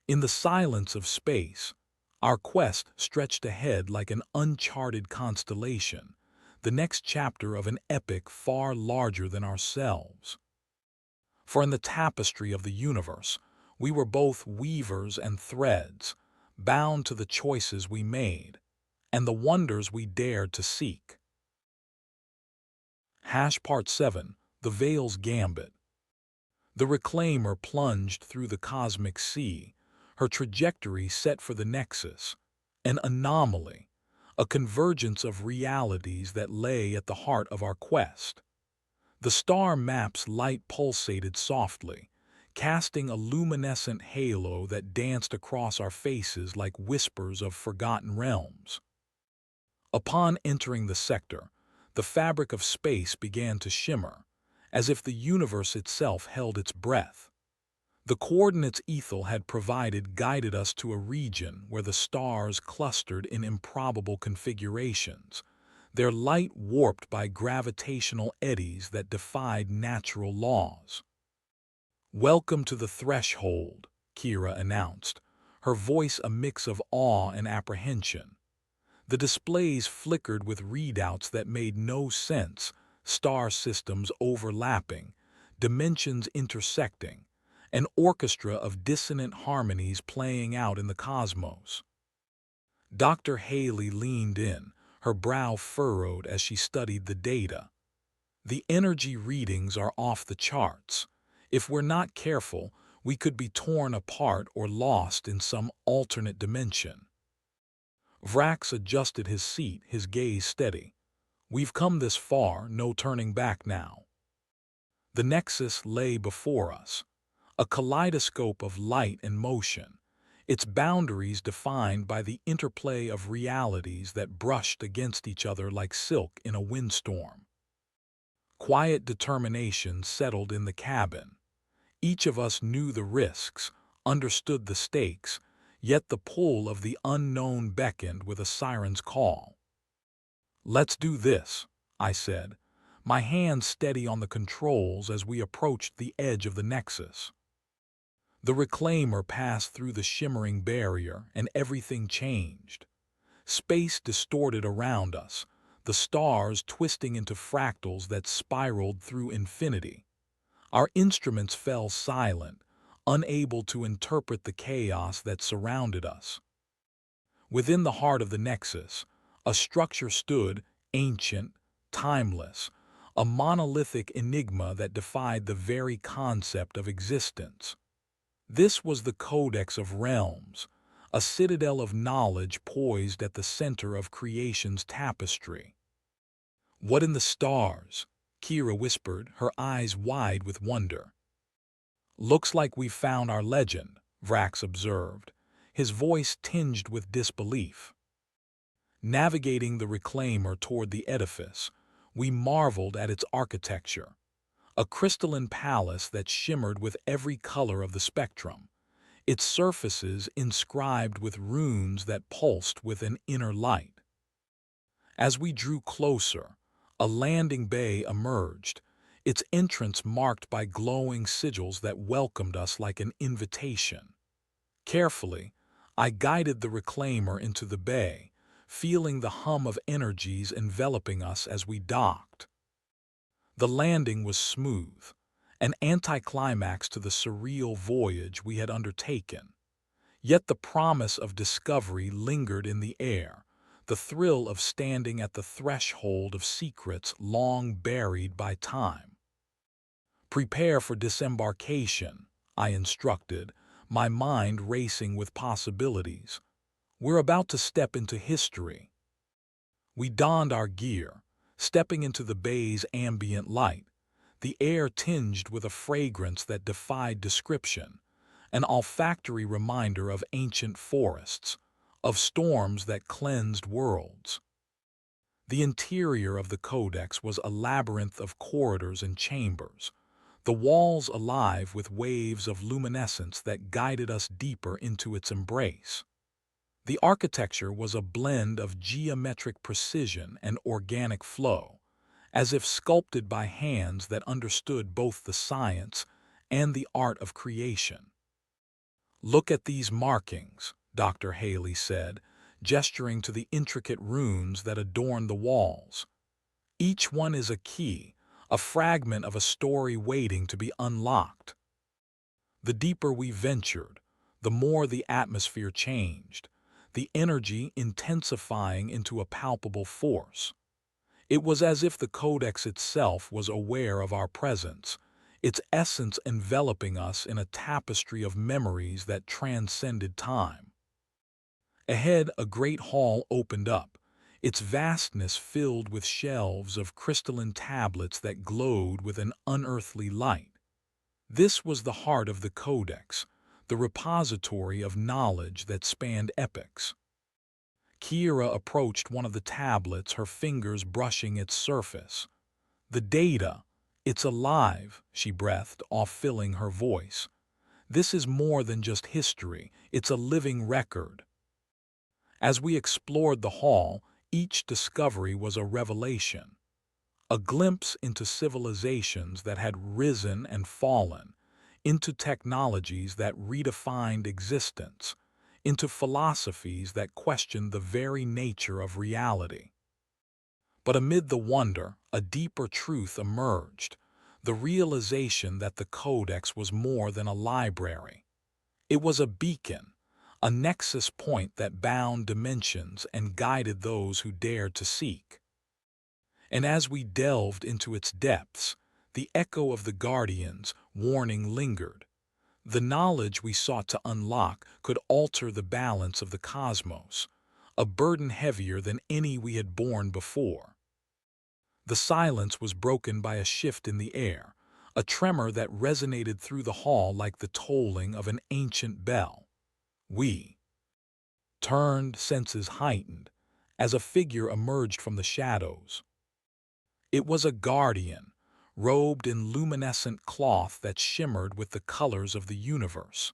In the silence of space, our quest stretched ahead like an uncharted constellation, the next chapter of an epic far larger than ourselves. For in the tapestry of the universe, we were both weavers and threads, bound to the choices we made, and the wonders we dared to seek. Part 7, The Veil's Gambit. The Reclaimer plunged through the cosmic sea, her trajectory set for the Nexus, an anomaly, a convergence of realities that lay at the heart of our quest. The star map's light pulsated softly, casting a luminescent halo that danced across our faces like whispers of forgotten realms. Upon entering the sector, the fabric of space began to shimmer, as if the universe itself held its breath. The coordinates Ethel had provided guided us to a region where the stars clustered in improbable configurations, their light warped by gravitational eddies that defied natural laws. "Welcome to the threshold," Kira announced, her voice a mix of awe and apprehension. The displays flickered with readouts that made no sense, star systems overlapping, dimensions intersecting, an orchestra of dissonant harmonies playing out in the cosmos. Dr. Haley leaned in, her brow furrowed as she studied the data. "The energy readings are off the charts. If we're not careful, we could be torn apart or lost in some alternate dimension." Vrax adjusted his seat, his gaze steady. "We've come this far, no turning back now." The Nexus lay before us, a kaleidoscope of light and motion, its boundaries defined by the interplay of realities that brushed against each other like silk in a windstorm. Quiet determination settled in the cabin. Each of us knew the risks, understood the stakes, yet the pull of the unknown beckoned with a siren's call. "Let's do this," I said, my hands steady on the controls as we approached the edge of the Nexus. The Reclaimer passed through the shimmering barrier, and everything changed. Space distorted around us, the stars twisting into fractals that spiraled through infinity. Our instruments fell silent, unable to interpret the chaos that surrounded us. Within the heart of the Nexus, a structure stood, ancient, timeless, a monolithic enigma that defied the very concept of existence. This was the Codex of Realms, a citadel of knowledge poised at the center of creation's tapestry. "What in the stars?" Kira whispered, her eyes wide with wonder. "Looks like we've found our legend," Vrax observed, his voice tinged with disbelief. Navigating the Reclaimer toward the edifice, we marveled at its architecture. A crystalline palace that shimmered with every color of the spectrum, its surfaces inscribed with runes that pulsed with an inner light. As we drew closer, a landing bay emerged, its entrance marked by glowing sigils that welcomed us like an invitation. Carefully, I guided the Reclaimer into the bay, feeling the hum of energies enveloping us as we docked. The landing was smooth, an anticlimax to the surreal voyage we had undertaken. Yet the promise of discovery lingered in the air, the thrill of standing at the threshold of secrets long buried by time. "Prepare for disembarkation," I instructed, my mind racing with possibilities. "We're about to step into history." We donned our gear, stepping into the bay's ambient light, the air tinged with a fragrance that defied description, an olfactory reminder of ancient forests, of storms that cleansed worlds. The interior of the codex was a labyrinth of corridors and chambers, the walls alive with waves of luminescence that guided us deeper into its embrace. The architecture was a blend of geometric precision and organic flow, as if sculpted by hands that understood both the science and the art of creation. "Look at these markings," Dr. Haley said, gesturing to the intricate runes that adorn the walls. "Each one is a key, a fragment of a story waiting to be unlocked." The deeper we ventured, the more the atmosphere changed, the energy intensifying into a palpable force. It was as if the codex itself was aware of our presence, its essence enveloping us in a tapestry of memories that transcended time. Ahead, a great hall opened up, its vastness filled with shelves of crystalline tablets that glowed with an unearthly light. This was the heart of the codex, the repository of knowledge that spanned epochs. Kira approached one of the tablets, her fingers brushing its surface. "The data, it's alive," she breathed, off-filling her voice. "This is more than just history, it's a living record." As we explored the hall, each discovery was a revelation, a glimpse into civilizations that had risen and fallen, into technologies that redefined existence, into philosophies that questioned the very nature of reality. But amid the wonder, a deeper truth emerged, the realization that the codex was more than a library. It was a beacon, a nexus point that bound dimensions and guided those who dared to seek. And as we delved into its depths, the echo of the Guardian's warning lingered. The knowledge we sought to unlock could alter the balance of the cosmos, a burden heavier than any we had borne before. The silence was broken by a shift in the air, a tremor that resonated through the hall like the tolling of an ancient bell. We turned, senses heightened, as a figure emerged from the shadows. It was a guardian, robed in luminescent cloth that shimmered with the colors of the universe.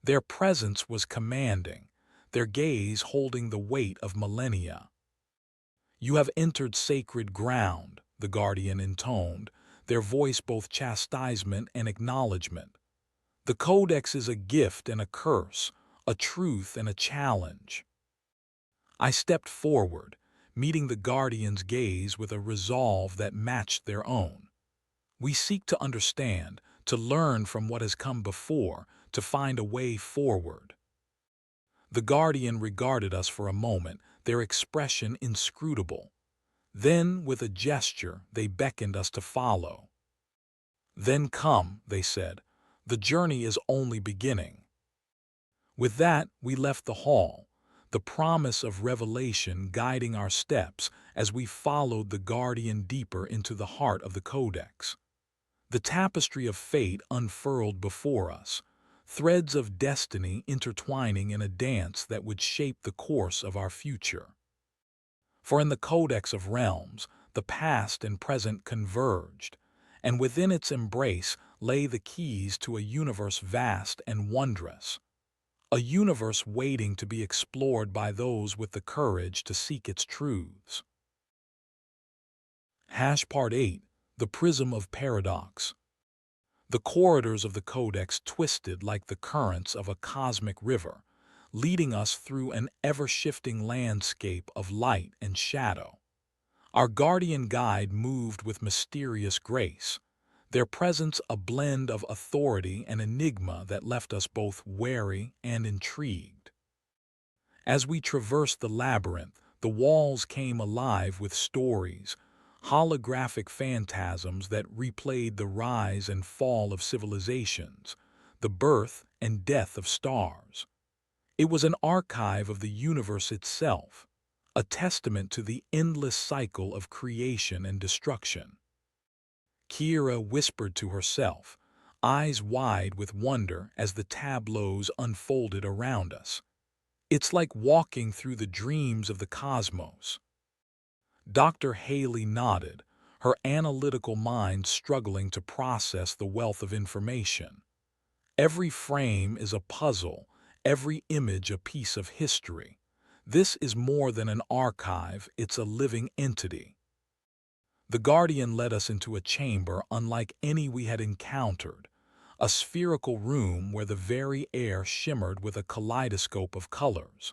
Their presence was commanding, their gaze holding the weight of millennia. "You have entered sacred ground," the guardian intoned, their voice both chastisement and acknowledgement. "The codex is a gift and a curse, a truth and a challenge." I stepped forward, meeting the guardian's gaze with a resolve that matched their own. We seek to understand, to learn from what has come before, to find a way forward. The guardian regarded us for a moment, their expression inscrutable. Then, with a gesture, they beckoned us to follow. "Then come," they said, "the journey is only beginning." With that, we left the hall, the promise of revelation guiding our steps as we followed the guardian deeper into the heart of the codex. The tapestry of fate unfurled before us, threads of destiny intertwining in a dance that would shape the course of our future. For in the Codex of Realms, the past and present converged, and within its embrace lay the keys to a universe vast and wondrous, a universe waiting to be explored by those with the courage to seek its truths. Part 8, The Prism of Paradox. The corridors of the Codex twisted like the currents of a cosmic river, leading us through an ever-shifting landscape of light and shadow. Our guardian guide moved with mysterious grace, their presence a blend of authority and enigma that left us both wary and intrigued. As we traversed the labyrinth, the walls came alive with stories, holographic phantasms that replayed the rise and fall of civilizations, the birth and death of stars. It was an archive of the universe itself, a testament to the endless cycle of creation and destruction. Kira whispered to herself, eyes wide with wonder as the tableaus unfolded around us. It's like walking through the dreams of the cosmos. Dr. Haley nodded, her analytical mind struggling to process the wealth of information. Every frame is a puzzle, every image a piece of history. This is more than an archive, it's a living entity. The Guardian led us into a chamber unlike any we had encountered, a spherical room where the very air shimmered with a kaleidoscope of colors.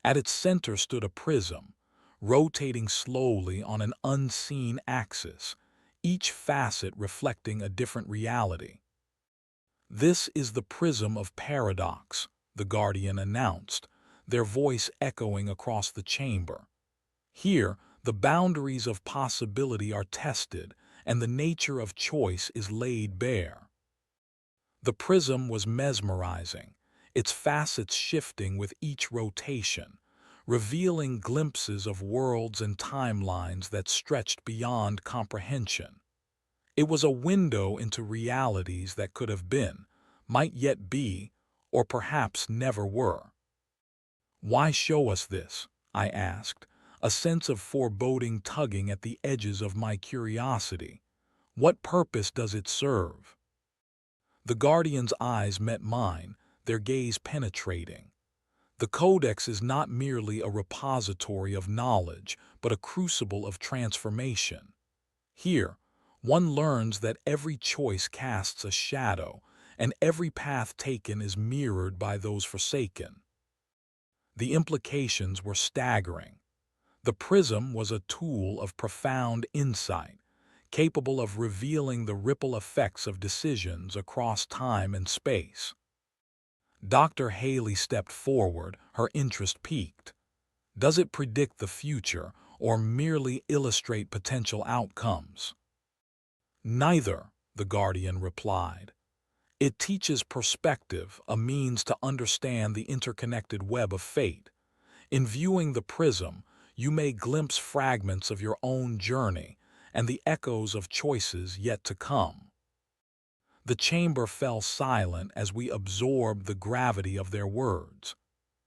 At its center stood a prism, rotating slowly on an unseen axis, each facet reflecting a different reality. "This is the prism of paradox," the Guardian announced, their voice echoing across the chamber. "Here, the boundaries of possibility are tested, and the nature of choice is laid bare." The prism was mesmerizing, its facets shifting with each rotation, revealing glimpses of worlds and timelines that stretched beyond comprehension. It was a window into realities that could have been, might yet be, or perhaps never were. "Why show us this?" I asked, a sense of foreboding tugging at the edges of my curiosity. "What purpose does it serve?" The Guardian's eyes met mine, their gaze penetrating. "The Codex is not merely a repository of knowledge, but a crucible of transformation. Here, one learns that every choice casts a shadow, and every path taken is mirrored by those forsaken." The implications were staggering. The prism was a tool of profound insight, capable of revealing the ripple effects of decisions across time and space. Dr. Haley stepped forward, her interest piqued. "Does it predict the future or merely illustrate potential outcomes?" "Neither," the Guardian replied. "It teaches perspective, a means to understand the interconnected web of fate. In viewing the prism, you may glimpse fragments of your own journey and the echoes of choices yet to come." The chamber fell silent as we absorbed the gravity of their words.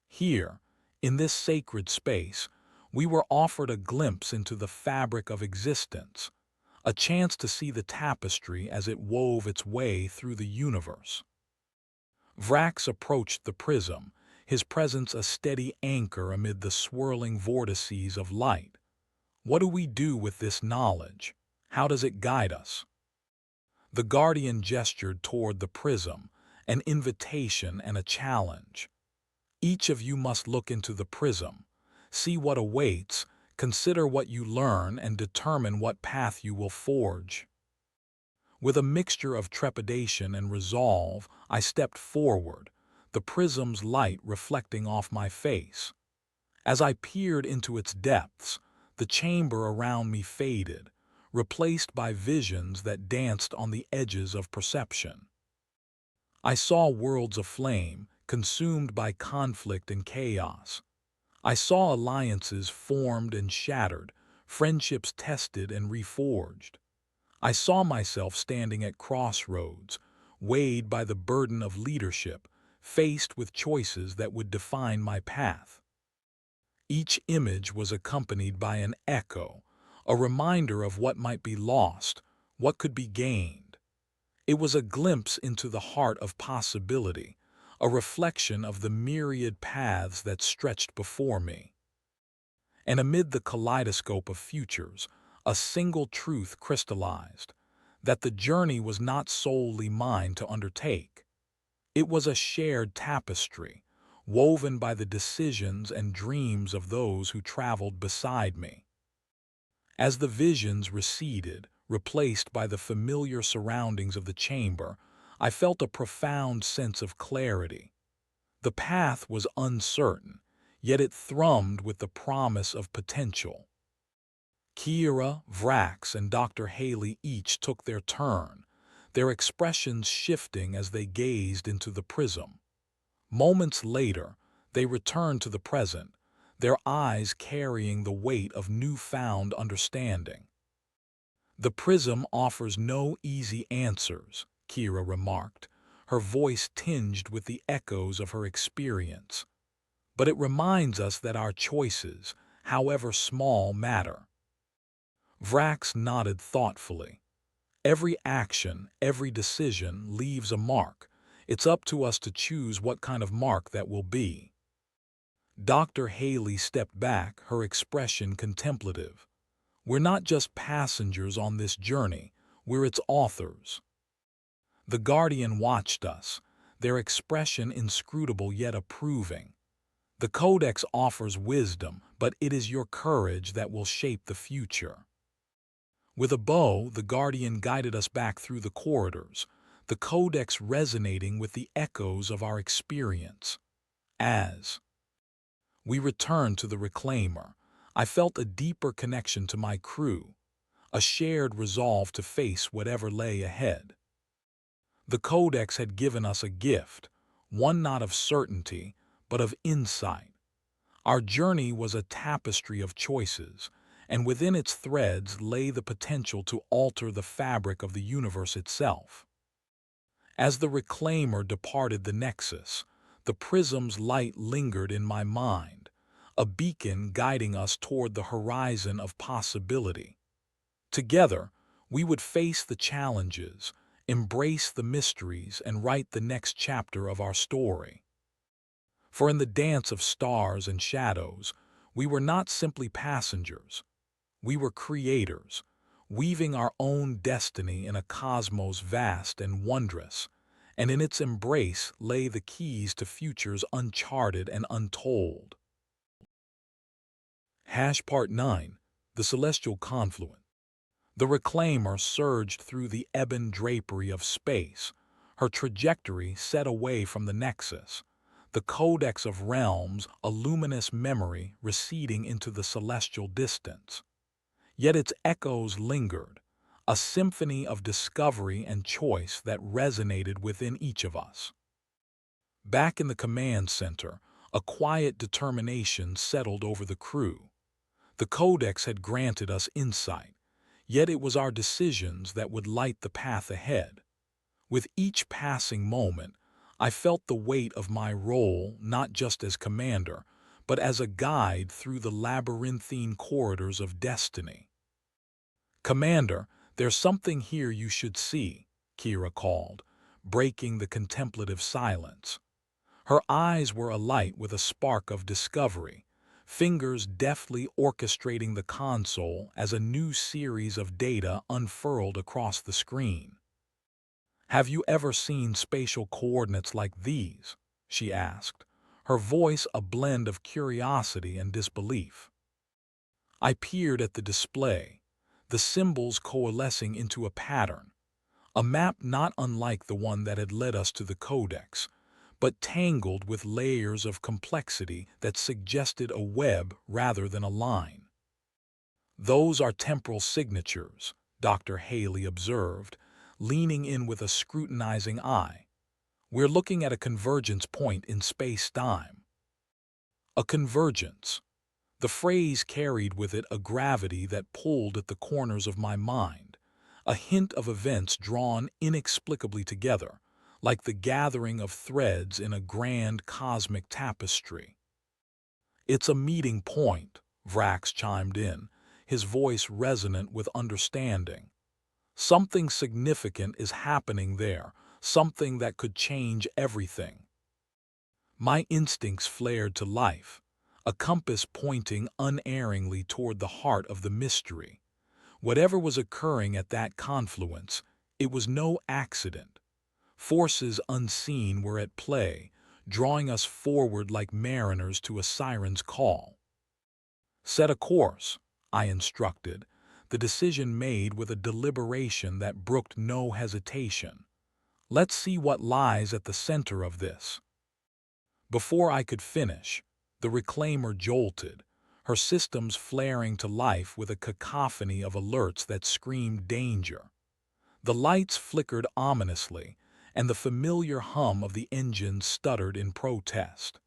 Here, in this sacred space, we were offered a glimpse into the fabric of existence, a chance to see the tapestry as it wove its way through the universe. Vrax approached the prism, his presence a steady anchor amid the swirling vortices of light. "What do we do with this knowledge? How does it guide us?" The Guardian gestured toward the prism, an invitation and a challenge. "Each of you must look into the prism, see what awaits, consider what you learn, and determine what path you will forge." With a mixture of trepidation and resolve, I stepped forward, the prism's light reflecting off my face. As I peered into its depths, the chamber around me faded, replaced by visions that danced on the edges of perception. I saw worlds aflame, consumed by conflict and chaos. I saw alliances formed and shattered, friendships tested and reforged. I saw myself standing at crossroads, weighed by the burden of leadership, faced with choices that would define my path. Each image was accompanied by an echo, a reminder of what might be lost, what could be gained. It was a glimpse into the heart of possibility, a reflection of the myriad paths that stretched before me. And amid the kaleidoscope of futures, a single truth crystallized, that the journey was not solely mine to undertake. It was a shared tapestry, woven by the decisions and dreams of those who traveled beside me. As the visions receded, replaced by the familiar surroundings of the chamber, I felt a profound sense of clarity. The path was uncertain, yet it thrummed with the promise of potential. Kira, Vrax, and Dr. Haley each took their turn, their expressions shifting as they gazed into the prism. Moments later, they returned to the present, their eyes carrying the weight of newfound understanding. "The prism offers no easy answers," Kira remarked, her voice tinged with the echoes of her experience. "But it reminds us that our choices, however small, matter." Vrax nodded thoughtfully. "Every action, every decision leaves a mark. It's up to us to choose what kind of mark that will be." Dr. Haley stepped back, her expression contemplative. "We're not just passengers on this journey, we're its authors." The Guardian watched us, their expression inscrutable yet approving. "The Codex offers wisdom, but it is your courage that will shape the future." With a bow, the Guardian guided us back through the corridors, the Codex resonating with the echoes of our experience. As we returned to the Reclaimer, I felt a deeper connection to my crew, a shared resolve to face whatever lay ahead. The Codex had given us a gift, one not of certainty, but of insight. Our journey was a tapestry of choices, and within its threads lay the potential to alter the fabric of the universe itself. As the Reclaimer departed the Nexus, the prism's light lingered in my mind, a beacon guiding us toward the horizon of possibility. Together, we would face the challenges, embrace the mysteries, and write the next chapter of our story. For in the dance of stars and shadows, we were not simply passengers. We were creators, weaving our own destiny in a cosmos vast and wondrous, and in its embrace lay the keys to futures uncharted and untold. Part 9. The Celestial Confluence. The Reclaimer surged through the ebon drapery of space, her trajectory set away from the Nexus, the Codex of Realms, a luminous memory receding into the celestial distance. Yet its echoes lingered, a symphony of discovery and choice that resonated within each of us. Back in the command center, a quiet determination settled over the crew. The Codex had granted us insight, yet it was our decisions that would light the path ahead. With each passing moment, I felt the weight of my role not just as commander, but as a guide through the labyrinthine corridors of destiny. "Commander, there's something here you should see," Kira called, breaking the contemplative silence. Her eyes were alight with a spark of discovery, fingers deftly orchestrating the console as a new series of data unfurled across the screen. "Have you ever seen spatial coordinates like these?" she asked, her voice a blend of curiosity and disbelief. I peered at the display, the symbols coalescing into a pattern, a map not unlike the one that had led us to the Codex, but tangled with layers of complexity that suggested a web rather than a line. "Those are temporal signatures," Dr. Haley observed, leaning in with a scrutinizing eye. "We're looking at a convergence point in space-time." A convergence. The phrase carried with it a gravity that pulled at the corners of my mind, a hint of events drawn inexplicably together, like the gathering of threads in a grand cosmic tapestry. "It's a meeting point," Vrax chimed in, his voice resonant with understanding. "Something significant is happening there, something that could change everything." My instincts flared to life, a compass pointing unerringly toward the heart of the mystery. Whatever was occurring at that confluence, it was no accident. Forces unseen were at play, drawing us forward like mariners to a siren's call. "Set a course," I instructed, the decision made with a deliberation that brooked no hesitation. Let's see what lies at the center of this. Before I could finish, the reclaimer jolted, her systems flaring to life with a cacophony of alerts that screamed danger. The lights flickered ominously, and the familiar hum of the engine stuttered in protest.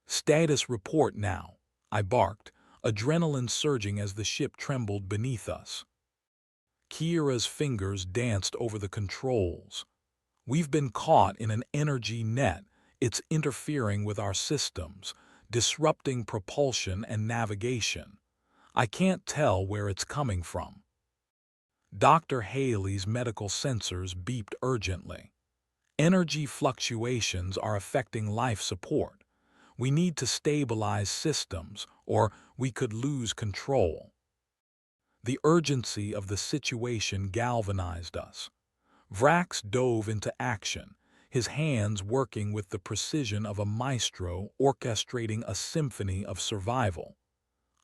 "Status report now," I barked, adrenaline surging as the ship trembled beneath us. Kira's fingers danced over the controls. "We've been caught in an energy net. It's interfering with our systems, disrupting propulsion and navigation. I can't tell where it's coming from." Dr. Haley's medical sensors beeped urgently. "Energy fluctuations are affecting life support. We need to stabilize systems, or we could lose control." The urgency of the situation galvanized us. Vrax dove into action, his hands working with the precision of a maestro orchestrating a symphony of survival.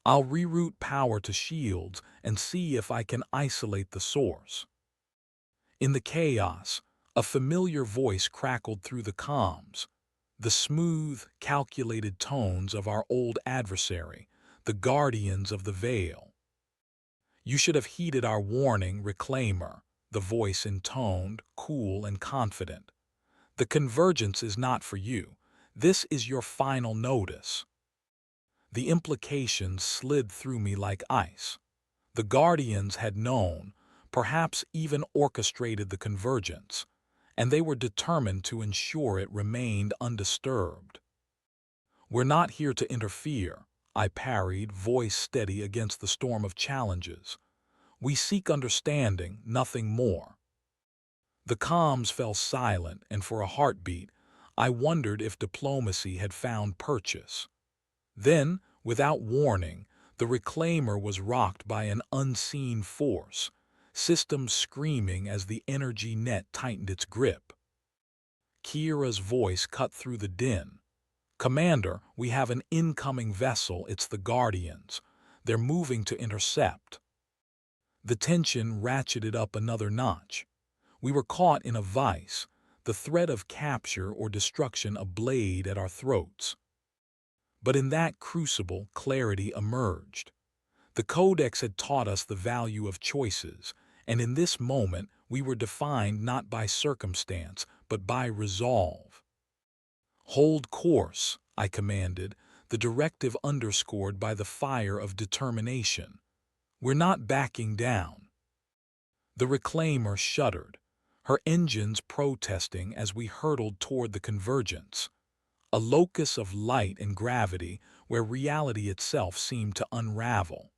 "I'll reroute power to shields and see if I can isolate the source." In the chaos, a familiar voice crackled through the comms. The smooth, calculated tones of our old adversary, the guardians of the veil. "You should have heeded our warning, Reclaimer," the voice intoned, cool and confident. "The convergence is not for you. This is your final notice." The implications slid through me like ice. The Guardians had known, perhaps even orchestrated the convergence, and they were determined to ensure it remained undisturbed. "We're not here to interfere," I parried, voice steady against the storm of challenges. "We seek understanding, nothing more." The comms fell silent, and for a heartbeat, I wondered if diplomacy had found purchase. Then, without warning, the Reclaimer was rocked by an unseen force, systems screaming as the energy net tightened its grip. Kira's voice cut through the din. "Commander, we have an incoming vessel. It's the Guardians. They're moving to intercept." The tension ratcheted up another notch. We were caught in a vice, the threat of capture or destruction a blade at our throats. But in that crucible, clarity emerged. The Codex had taught us the value of choices, and in this moment we were defined not by circumstance, but by resolve. "Hold course," I commanded, the directive underscored by the fire of determination. "We're not backing down." The Reclaimer shuddered, her engines protesting as we hurtled toward the convergence, a locus of light and gravity where reality itself seemed to unravel.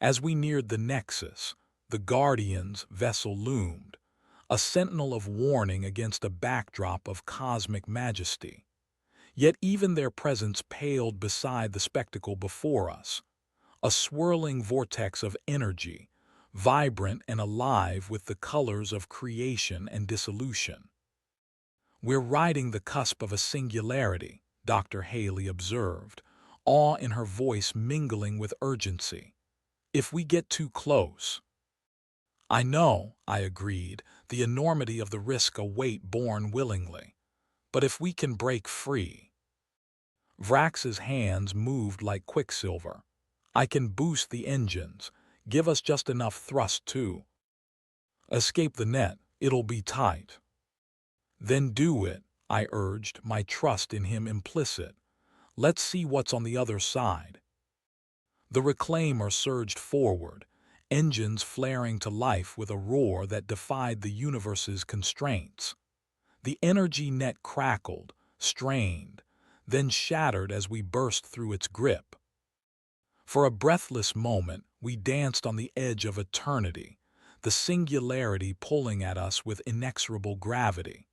As we neared the nexus, the Guardian's vessel loomed, a sentinel of warning against a backdrop of cosmic majesty. Yet even their presence paled beside the spectacle before us, a swirling vortex of energy, vibrant and alive with the colors of creation and dissolution. "We're riding the cusp of a singularity," Dr. Haley observed, awe in her voice mingling with urgency. "If we get too close—" "I know," I agreed, the enormity of the risk a weight borne willingly. "But if we can break free—" Vrax's hands moved like quicksilver. "I can boost the engines. Give us just enough thrust to escape the net. It'll be tight." "Then do it," I urged, my trust in him implicit. "Let's see what's on the other side." The Reclaimer surged forward, engines flaring to life with a roar that defied the universe's constraints. The energy net crackled, strained, then shattered as we burst through its grip. For a breathless moment, we danced on the edge of eternity, the singularity pulling at us with inexorable gravity.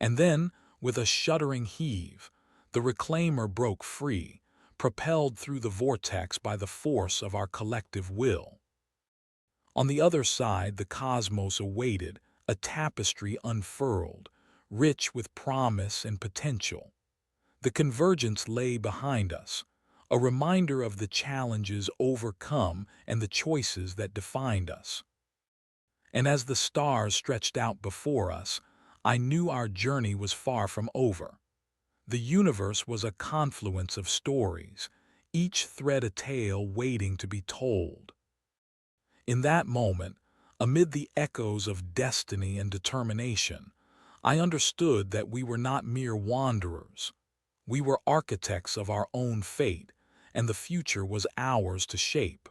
And then, with a shuddering heave, the Reclaimer broke free, propelled through the vortex by the force of our collective will. On the other side, the cosmos awaited, a tapestry unfurled, rich with promise and potential. The convergence lay behind us, a reminder of the challenges overcome and the choices that defined us. And as the stars stretched out before us, I knew our journey was far from over. The universe was a confluence of stories, each thread a tale waiting to be told. In that moment, amid the echoes of destiny and determination, I understood that we were not mere wanderers. We were architects of our own fate, and the future was ours to shape.